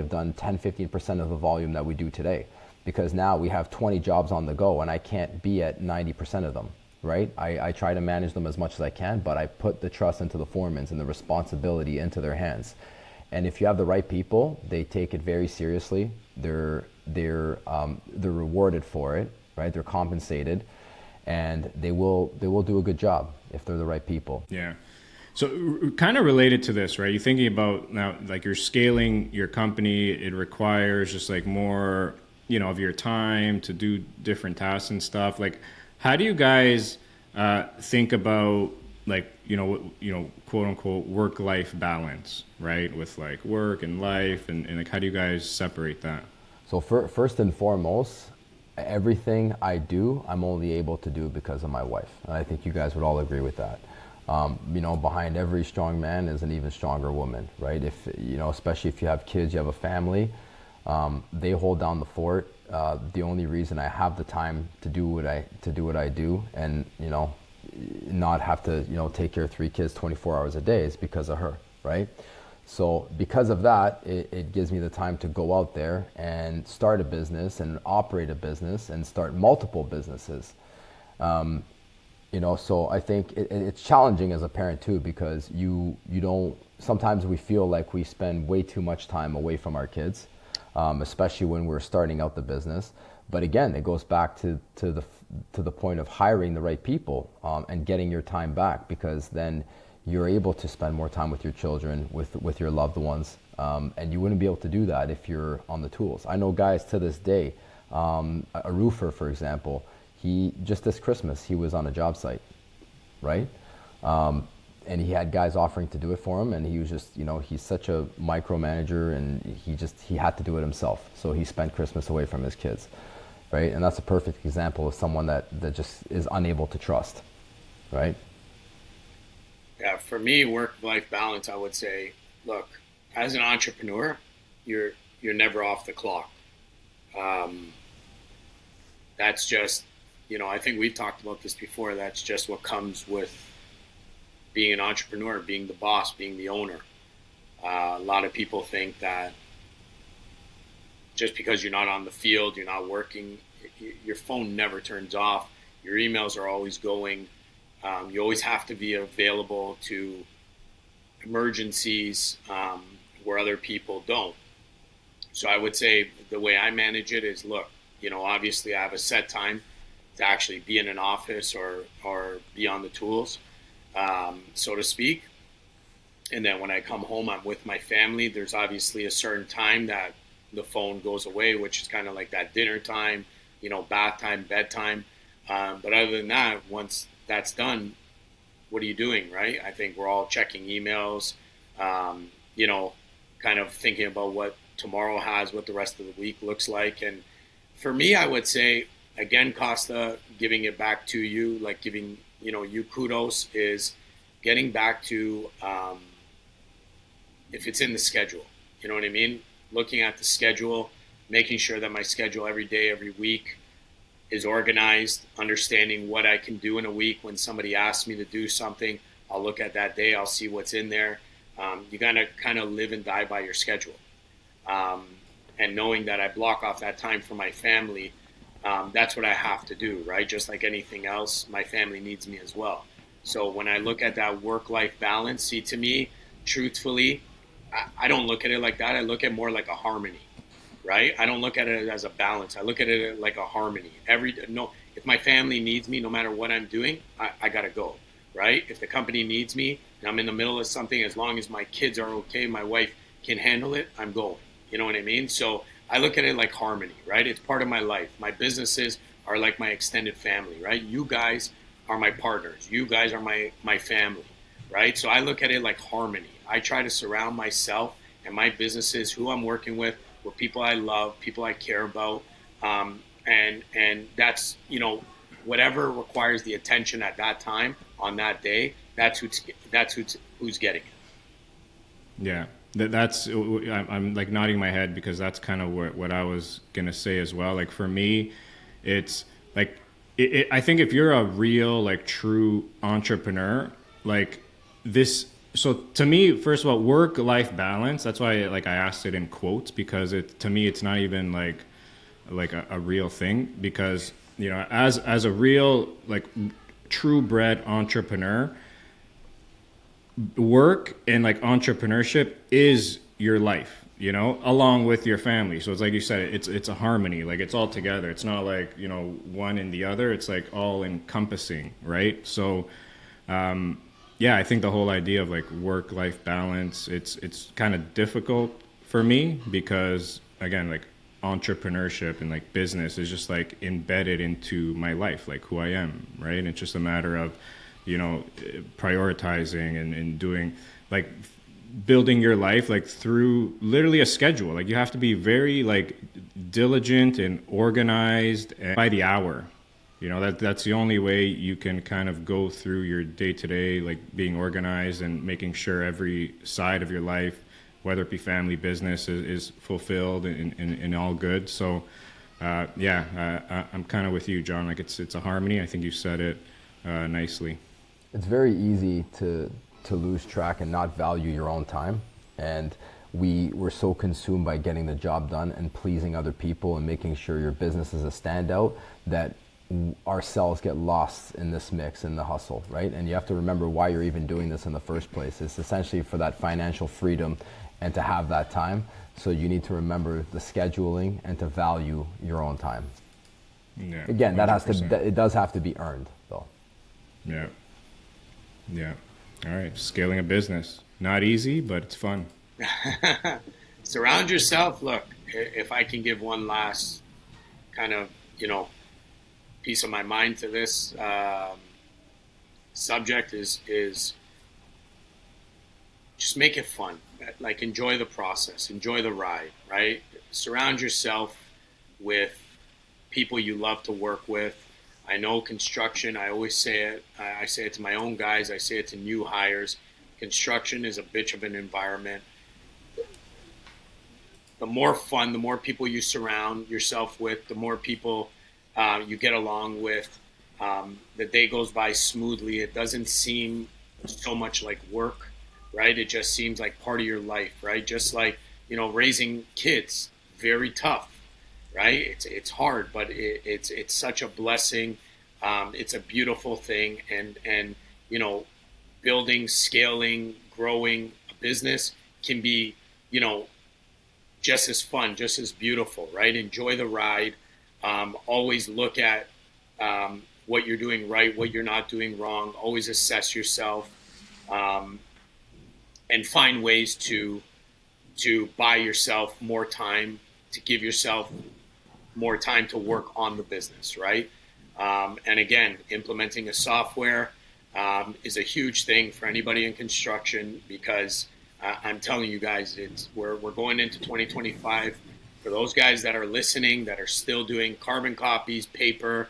done 10-15% of the volume that we do today, because now we have 20 jobs on the go and I can't be at 90% of them, right? I try to manage them as much as I can, but I put the trust into the foremans and the responsibility into their hands. And if you have the right people, they take it very seriously. They're rewarded for it, right? They're compensated, and they will do a good job if they're the right people. Yeah. So kind of related to this, right? You're thinking about now, like you're scaling your company, it requires just like more, of your time to do different tasks and stuff. Like, how do you guys think about like, quote unquote work-life balance, right? With like work and life and like, how do you guys separate that? So first and foremost, everything I do, I'm only able to do because of my wife. And I think you guys would all agree with that. Behind every strong man is an even stronger woman, right? If, especially if you have kids, you have a family, they hold down the fort. The only reason I have the time to do what I do and, not have to, take care of 3 kids 24 hours a day is because of her, right? So because of that, it gives me the time to go out there and start a business and operate a business and start multiple businesses. So I think it's challenging as a parent too, because you don't, sometimes we feel like we spend way too much time away from our kids, especially when we're starting out the business. But again, it goes back to the point of hiring the right people, and getting your time back, because then you're able to spend more time with your children, with your loved ones, and you wouldn't be able to do that if you're on the tools. I know guys to this day, a roofer, for example, he just this Christmas he was on a job site, right? And he had guys offering to do it for him, and he was just, he's such a micromanager, and he had to do it himself. So he spent Christmas away from his kids, right? And that's a perfect example of someone that just is unable to trust, right? Yeah, for me, work-life balance, I would say, look, as an entrepreneur, you're never off the clock. That's just, I think we've talked about this before. That's just what comes with being an entrepreneur, being the boss, being the owner. A lot of people think that just because you're not on the field, you're not working, your phone never turns off. Your emails are always going. You always have to be available to emergencies where other people don't. So I would say the way I manage it is, look, obviously I have a set time to actually be in an office or be on the tools, so to speak. And then when I come home, I'm with my family. There's obviously a certain time that the phone goes away, which is kind of like that dinner time, bath time, bedtime. But other than that, once that's done, what are you doing, right? I think we're all checking emails, kind of thinking about what tomorrow has, what the rest of the week looks like. And for me, I would say, again, Costa, giving it back to you, like giving, you kudos, is getting back to, if it's in the schedule, you know what I mean? Looking at the schedule, making sure that my schedule every day, every week is organized, understanding what I can do in a week. When somebody asks me to do something, I'll look at that day, I'll see what's in there. You gotta kind of live and die by your schedule. And knowing that I block off that time for my family, that's what I have to do, right? Just like anything else, my family needs me as well. So when I look at that work-life balance, see, to me, truthfully, I don't look at it like that. I look at it more like a harmony, right? I don't look at it as a balance. I look at it like a harmony. If my family needs me, no matter what I'm doing, I gotta go, right? If the company needs me and I'm in the middle of something, as long as my kids are okay, my wife can handle it, I'm going. You know what I mean? So I look at it like harmony, right? It's part of my life. My businesses are like my extended family, right? You guys are my partners. You guys are my family, right? So I look at it like harmony. I try to surround myself and my businesses, who I'm working with people I love, people I care about. And that's, whatever requires the attention at that time on that day, that's who's getting it. Yeah. I'm like nodding my head, because that's kind of what I was going to say as well. Like for me, it's like, I think if you're a real, like true entrepreneur, like this, so to me, first of all, work-life balance, that's why I asked it in quotes, because to me, it's not even like a real thing, because, as a real, like true bred entrepreneur, work and like entrepreneurship is your life, along with your family. So it's like you said, it's a harmony, like it's all together. It's not like, one and the other. It's like all encompassing, right? So, yeah, I think the whole idea of like work-life balance, it's kind of difficult for me, because again, like entrepreneurship and like business is just like embedded into my life, like who I am, right? And it's just a matter of, prioritizing and doing, like building your life like through literally a schedule. Like you have to be very like diligent and organized, and by the hour. That's the only way you can kind of go through your day-to-day, like being organized and making sure every side of your life, whether it be family, business, is fulfilled and all good. So, I'm kind of with you, John. Like it's a harmony. I think you said it nicely. It's very easy to lose track and not value your own time. And we're so consumed by getting the job done and pleasing other people and making sure your business is a standout, that ourselves get lost in this mix, in the hustle, right? And you have to remember why you're even doing this in the first place. It's essentially for that financial freedom and to have that time. So you need to remember the scheduling and to value your own time. Yeah, again, 100%. it does have to be earned, though. Yeah. Yeah. All right. Scaling a business. Not easy, but it's fun. Surround yourself. Look, if I can give one last kind of, piece of my mind to this subject is just make it fun. Like, enjoy the process, enjoy the ride, right? Surround yourself with people you love to work with. I know construction, I always say it. I say it to my own guys. I say it to new hires. Construction is a bitch of an environment. The more fun, the more people you surround yourself with, the more people you get along with. The day goes by smoothly. It doesn't seem so much like work, right? It just seems like part of your life, right? Just like, raising kids, very tough, right? It's hard, but it's such a blessing. It's a beautiful thing. And building, scaling, growing a business can be, just as fun, just as beautiful, right? Enjoy the ride. Always look at what you're doing right, what you're not doing wrong. Always assess yourself, and find ways to buy yourself more time, to give yourself more time to work on the business, right? And again, implementing a software is a huge thing for anybody in construction, because I'm telling you guys, we're going into 2025. For those guys that are listening, that are still doing carbon copies, paper,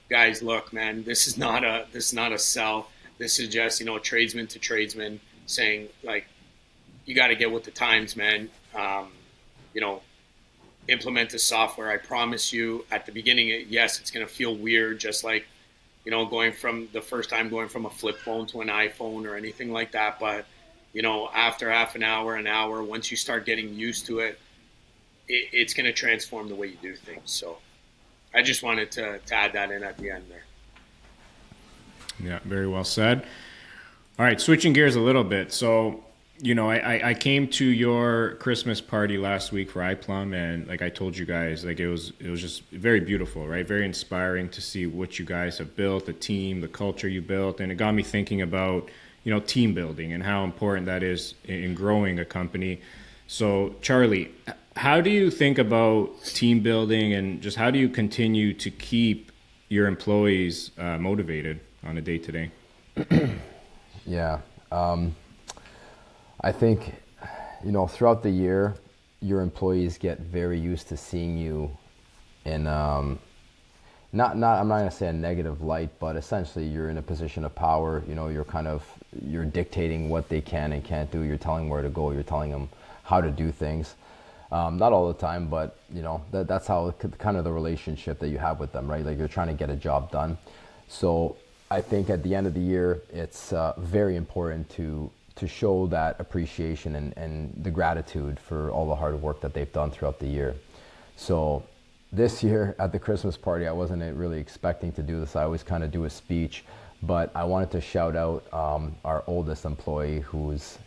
guys, look, man, this is not a sell. This is just, tradesman to tradesman saying, like, you got to get with the times, man. Implement the software. I promise you, at the beginning, yes, it's going to feel weird, just like, going from a flip phone to an iPhone or anything like that. But, after half an hour, once you start getting used to it, it's going to transform the way you do things. So I just wanted to add that in at the end there. Yeah, very well said. All right, switching gears a little bit. So, I came to your Christmas party last week for iPlum, and like I told you guys, like it was just very beautiful, right? Very inspiring to see what you guys have built, the team, the culture you built, and it got me thinking about, team building and how important that is in growing a company. So, Charlie, how do you think about team building, and just how do you continue to keep your employees motivated on a day-to-day? Yeah. I think, throughout the year, your employees get very used to seeing you in, not I'm not going to say a negative light, but essentially you're in a position of power. You're dictating what they can and can't do. You're telling where to go. You're telling them how to do things. Not all the time, but that's how kind of the relationship that you have with them, right? Like, you're trying to get a job done. So I think at the end of the year, it's very important to show that appreciation and the gratitude for all the hard work that they've done throughout the year. So this year at the Christmas party, I wasn't really expecting to do this. I always kind of do a speech, but I wanted to shout out our oldest employee, who's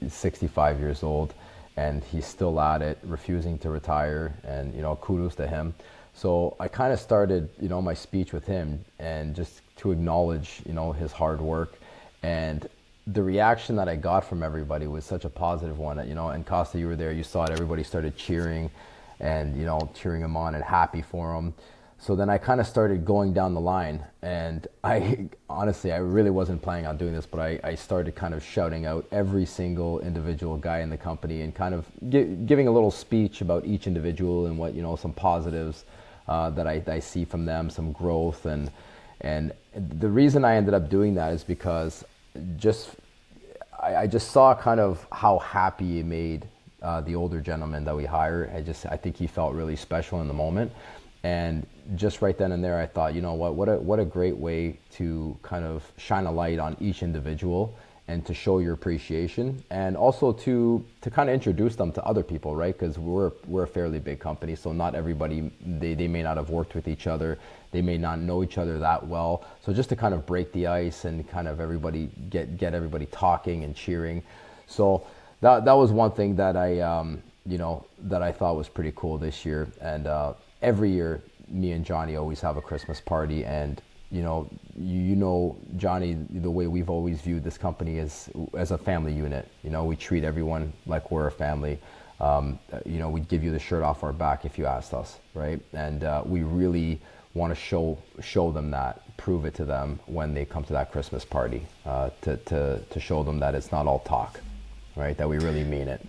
65 years old, and he's still at it, refusing to retire, and kudos to him. So I kind of started my speech with him, and just to acknowledge his hard work. And the reaction that I got from everybody was such a positive one. And Costa, you were there, you saw it, everybody started cheering and cheering him on and happy for him. So then I kind of started going down the line, and I really wasn't planning on doing this, but I started kind of shouting out every single individual guy in the company, and kind of giving a little speech about each individual and what, some positives that I see from them, some growth. And the reason I ended up doing that is because I just saw kind of how happy it made the older gentleman that we hired. I think he felt really special in the moment. And just right then and there, I thought, what a great way to kind of shine a light on each individual and to show your appreciation, and also to kind of introduce them to other people, right? Because we're a fairly big company, so not everybody, they may not have worked with each other, they may not know each other that well. So just to kind of break the ice and kind of everybody get everybody talking and cheering. So that was one thing that I that I thought was pretty cool this year. And every year, me and Johnny always have a Christmas party, and Johnny, the way we've always viewed this company is as a family unit. We treat everyone like we're a family. We'd give you the shirt off our back if you asked us, right? And we really want to show them that, prove it to them when they come to that Christmas party, to show them that it's not all talk, right? That we really mean it.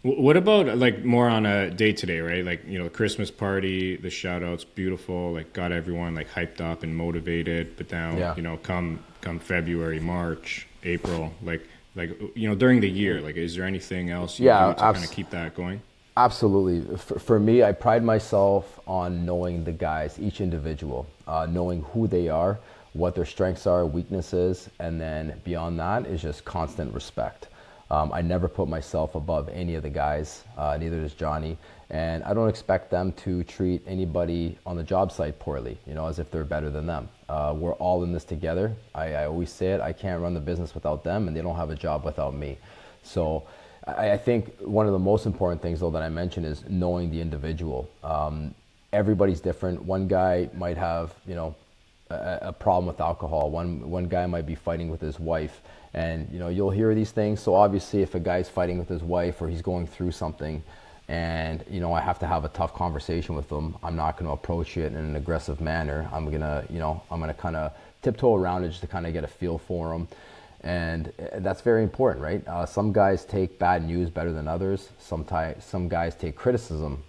What about like more on a day to day, right? Like, Christmas party, the shout outs, beautiful, like got everyone like hyped up and motivated. But now, come February, March, April, like during the year, like, is there anything else you do to kind of keep that going? Absolutely. For me, I pride myself on knowing the guys, each individual, knowing who they are, what their strengths are, weaknesses, and then beyond that is just constant respect. I never put myself above any of the guys, neither does Johnny, and I don't expect them to treat anybody on the job site poorly, as if they're better than them. We're all in this together. I always say it, I can't run the business without them, and they don't have a job without me. So I think one of the most important things, though, that I mentioned is knowing the individual. Everybody's different. One guy might have, a problem with alcohol. One guy might be fighting with his wife, and you'll hear these things. So obviously, if a guy's fighting with his wife or he's going through something, and I have to have a tough conversation with him, I'm not going to approach it in an aggressive manner. I'm gonna kind of tiptoe around it just to kind of get a feel for him. And that's very important, right? Some guys take bad news better than others. Some guys take criticism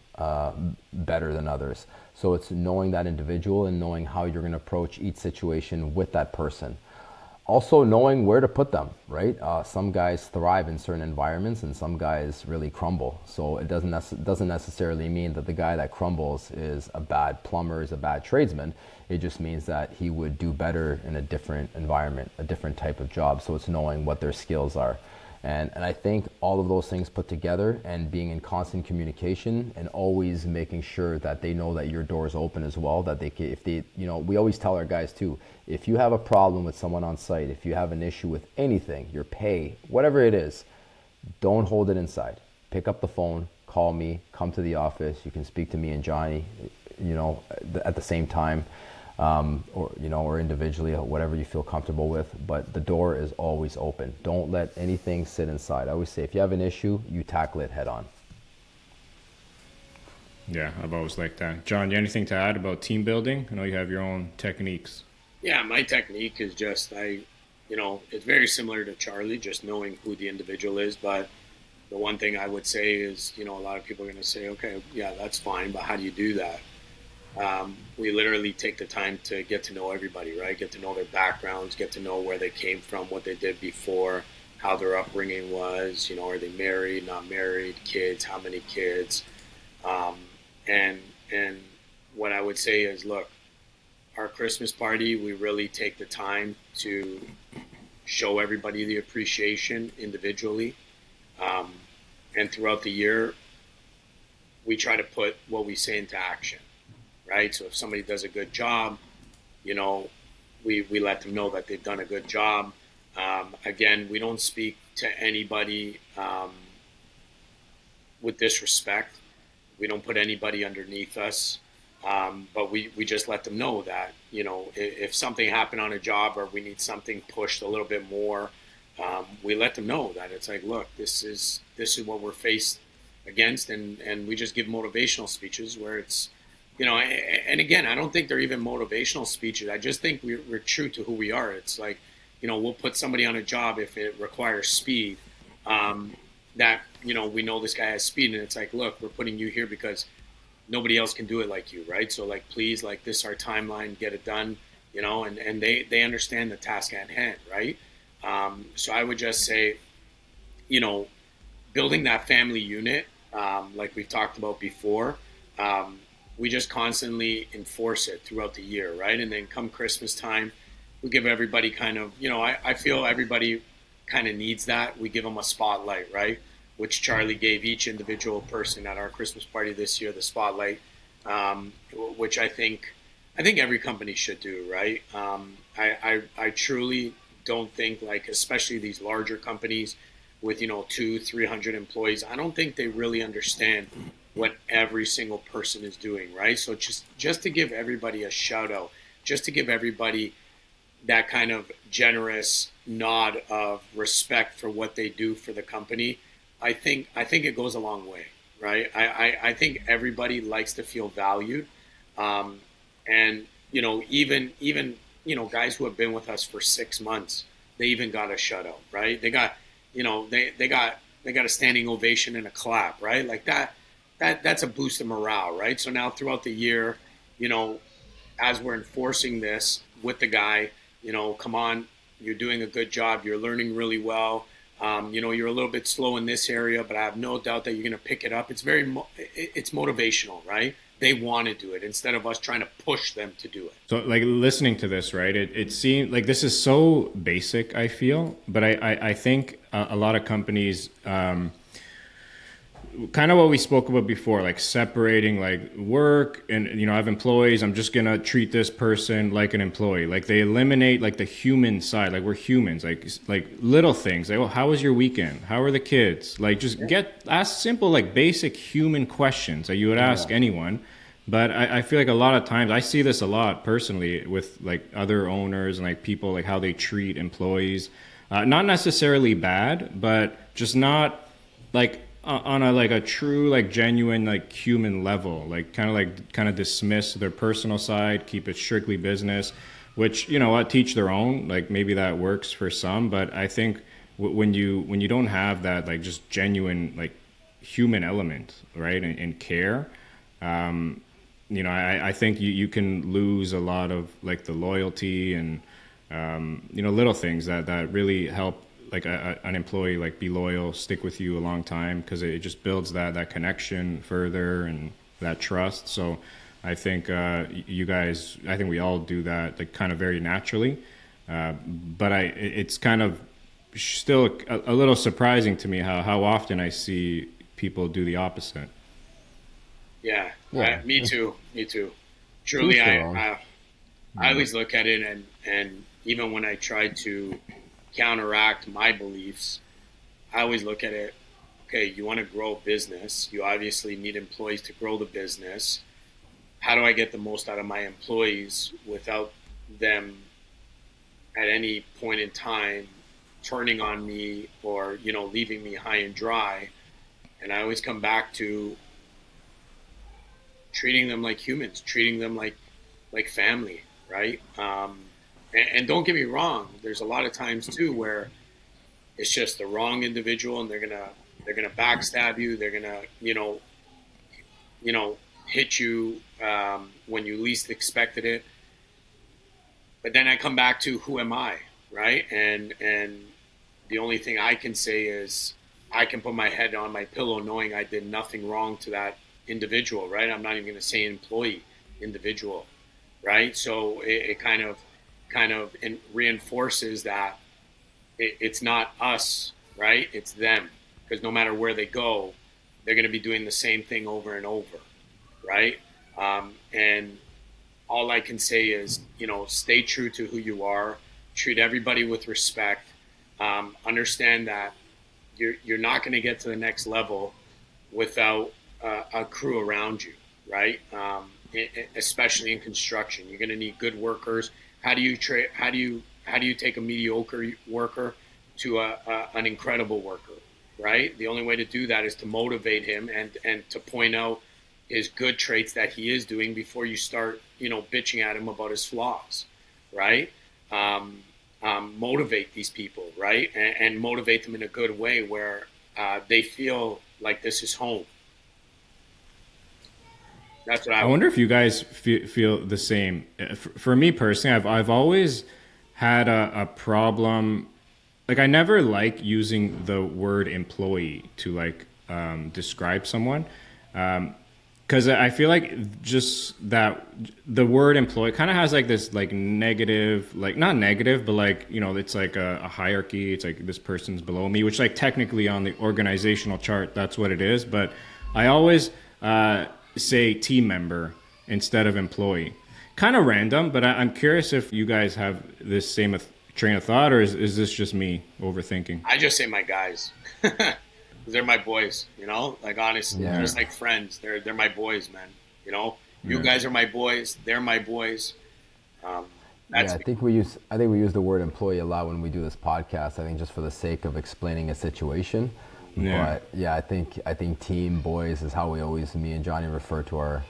better than others. So it's knowing that individual and knowing how you're going to approach each situation with that person. Also knowing where to put them, right? Some guys thrive in certain environments and some guys really crumble. So it doesn't necessarily mean that the guy that crumbles is a bad plumber, is a bad tradesman. It just means that he would do better in a different environment, a different type of job. So it's knowing what their skills are. And I think all of those things put together and being in constant communication and always making sure that they know that your door is open as well, that we always tell our guys too, if you have a problem with someone on site, if you have an issue with anything, your pay, whatever it is, don't hold it inside. Pick up the phone, call me, come to the office. You can speak to me and Johnny, at the same time. Or individually, whatever you feel comfortable with, but the door is always open. Don't let anything sit inside. I always say, if you have an issue, you tackle it head on. Yeah, I've always liked that. John, you anything to add about team building? I know you have your own techniques. Yeah, my technique is just, it's very similar to Charlie, just knowing who the individual is. But the one thing I would say is, a lot of people are going to say, okay, yeah, that's fine, but how do you do that? We literally take the time to get to know everybody, right? Get to know their backgrounds, get to know where they came from, what they did before, how their upbringing was, are they married, not married, kids, how many kids? And what I would say is, look, our Christmas party, we really take the time to show everybody the appreciation individually. And throughout the year, we try to put what we say into action. Right. So if somebody does a good job, we let them know that they've done a good job. Again, we don't speak to anybody with disrespect. We don't put anybody underneath us. But we just let them know that, if something happened on a job or we need something pushed a little bit more, we let them know that it's like, look, this is what we're faced against. And we just give motivational speeches where it's, and again, I don't think they're even motivational speeches. I just think we're true to who we are. It's like, we'll put somebody on a job if it requires speed, that, we know this guy has speed, and it's like, look, we're putting you here because nobody else can do it like you, right? So like, please, like, this is our timeline, get it done, and they understand the task at hand, right? So I would just say, building that family unit, like we've talked about before, we just constantly enforce it throughout the year, right? And then come Christmas time, we give everybody kind of, I feel everybody kind of needs that, we give them a spotlight, right? Which Charlie gave each individual person at our Christmas party this year, the spotlight, which I think every company should do, right? I truly don't think, like, especially these larger companies with 200-300 employees, I don't think they really understand what every single person is doing, right? So just to give everybody a shout out, just to give everybody that kind of generous nod of respect for what they do for the company, I think it goes a long way, right? I think everybody likes to feel valued, and even guys who have been with us for 6 months, they even got a shutout, right? They got they got a standing ovation and a clap, right? Like that's a boost of morale, right? So now throughout the year, as we're enforcing this with the guy, come on, you're doing a good job, you're learning really well. You're a little bit slow in this area, but I have no doubt that you're going to pick it up. It's it's motivational, right? They want to do it instead of us trying to push them to do it. So, like, listening to this, right? It seems like this is so basic, I feel, but I think a lot of companies, kind of what we spoke about before, like separating like work and, I have employees, I'm just going to treat this person like an employee. Like they eliminate like the human side, like we're humans, like little things. Like, oh, how was your weekend? How are the kids? Like just ask simple, like basic human questions that you would ask anyone. But I feel like a lot of times I see this a lot personally with like other owners and like people, like how they treat employees. Not necessarily bad, but just not like on a true, like genuine, like human level, like kind of dismiss their personal side, keep it strictly business, which, teach their own, like maybe that works for some. But I think when you don't have that, like just genuine, like human element, right. And care, I think you can lose a lot of like the loyalty and, little things that really help like an employee like be loyal, stick with you a long time, because it just builds that connection further and that trust. So I think you guys, I think we all do that like kind of very naturally, but it's kind of still a little surprising to me how often I see people do the opposite. Yeah. Me too. Truly, I always look at it and even when I try to counteract my beliefs, I always look at it, okay, you want to grow a business, you obviously need employees to grow the business. How do I get the most out of my employees without them at any point in time turning on me or leaving me high and dry? And I always come back to treating them like humans, treating them like family, right? And don't get me wrong, there's a lot of times too where it's just the wrong individual and they're gonna backstab you, they're gonna hit you when you least expected it. But then I come back to who am I, right? And the only thing I can say is I can put my head on my pillow knowing I did nothing wrong to that individual, right? I'm not even gonna say employee, individual, right? So it kind of reinforces that it's not us, right? It's them, because no matter where they go, they're going to be doing the same thing over and over, right? And all I can say is, stay true to who you are, treat everybody with respect, understand that you're not going to get to the next level without a crew around you, right? Especially in construction, you're going to need good workers. How do you take a mediocre worker to an incredible worker, right? The only way to do that is to motivate him and to point out his good traits that he is doing before you start, bitching at him about his flaws, right? Motivate these people, right? And motivate them in a good way where they feel like this is home. That's what I wonder if you guys feel the same. For me personally, I've always had a problem. Like I never like using the word employee to like describe someone. Because I feel like just that the word employee kind of has like this like negative, like not negative, but like, you know, it's like a hierarchy. It's like this person's below me, which like technically on the organizational chart, that's what it is. But I always say team member instead of employee. Kind of random, but I'm curious if you guys have this same train of thought, or is this just me overthinking? I just say my guys. They're my boys, you know, like honestly, just like friends. They're my boys, man. You know, you guys are my boys. They're my boys. I think we use the word employee a lot when we do this podcast. I think just for the sake of explaining a situation. Yeah. But yeah, I think team boys is how we always, me and Johnny, refer to our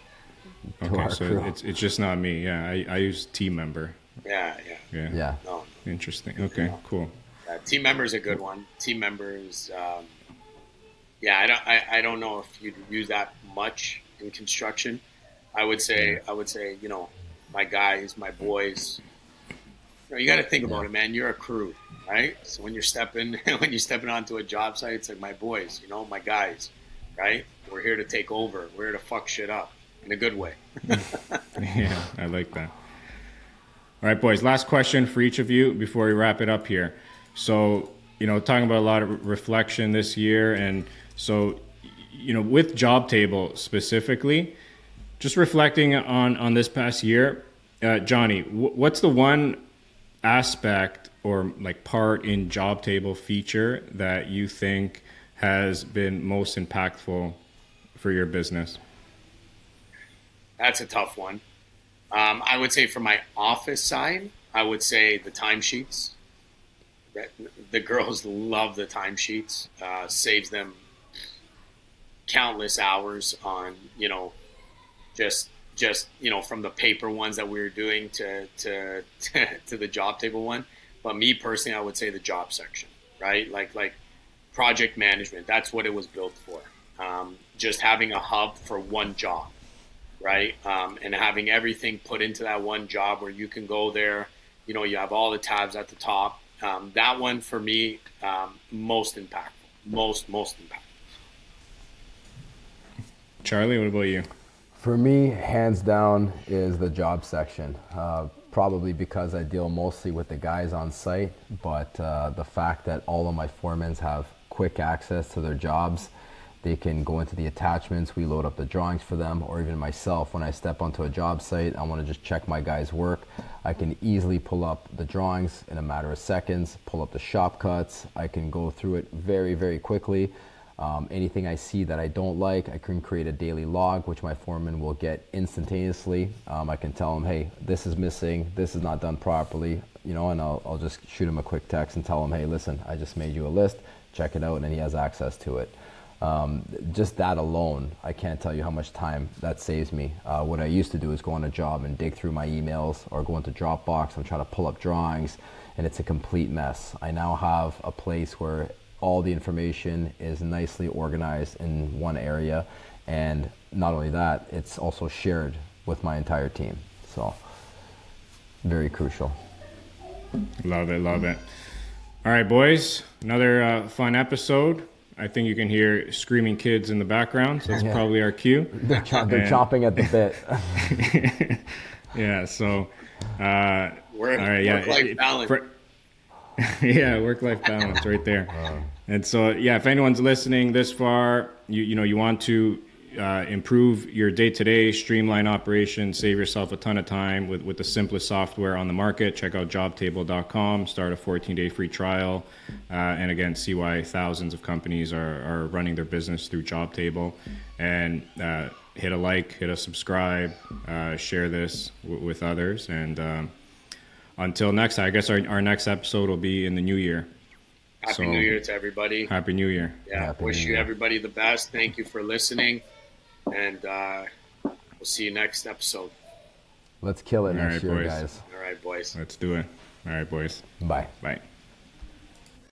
crew. It's just not me. Yeah, I use team member. Yeah. No. Interesting. Okay, cool. Team member is a good one. Team members. I don't know if you'd use that much in construction. I would say, you know, my guys, my boys. You know, you got to think about it, man. You're a crew, right? So when you're stepping onto a job site, it's like my boys, you know, my guys, right? We're here to take over. We're here to fuck shit up in a good way. Yeah, I like that. All right, boys. Last question for each of you before we wrap it up here. So, you know, talking about a lot of reflection this year, and so, you know, with Jobtable specifically, just reflecting on this past year, Johnny, what's the one aspect or like part in Jobtable feature that you think has been most impactful for your business? That's a tough one. I would say from my office side, I would say the timesheets. The girls love the timesheets. Saves them countless hours on, you know, just you know, from the paper ones that we were doing to the Jobtable one. But me personally, I would say the job section, right? Like project management. That's what it was built for. Just having a hub for one job, right? And having everything put into that one job where you can go there. You know, you have all the tabs at the top. That one for me, most impactful. Most impactful. Charlie, what about you? For me, hands down, is the job section. Probably because I deal mostly with the guys on site, but the fact that all of my foremans have quick access to their jobs, they can go into the attachments, we load up the drawings for them, or even myself, when I step onto a job site, I want to just check my guys' work. I can easily pull up the drawings in a matter of seconds, pull up the shop cuts. I can go through it very, very quickly. Anything I see that I don't like, I can create a daily log, which my foreman will get instantaneously. I can tell him, hey, this is missing, this is not done properly, you know, and I'll just shoot him a quick text and tell him, hey, listen, I just made you a list, check it out, and then he has access to it. Just that alone, I can't tell you how much time that saves me. What I used to do is go on a job and dig through my emails or go into Dropbox and try to pull up drawings, and it's a complete mess. I now have a place where all the information is nicely organized in one area, and not only that, it's also shared with my entire team. So, very crucial. Love it. All right, boys, another fun episode. I think you can hear screaming kids in the background, so that's probably our cue. They're chomping at the bit. Yeah, so work-life balance. Work-life balance right there. And so, if anyone's listening this far, you want to improve your day-to-day, streamline operations, save yourself a ton of time with the simplest software on the market. Check out jobtable.com, start a 14-day free trial, and again, see why thousands of companies are running their business through Jobtable. And hit a like, hit a subscribe, share this with others, and until next time, I guess our next episode will be in the new year. Happy New Year to everybody. Happy New Year. Yeah, Happy wish New you Year. everybody the best. Thank you for listening. And we'll see you next episode. Let's kill it All next right, year, boys. guys. All right, boys. Let's do it. All right, boys. Bye. Bye.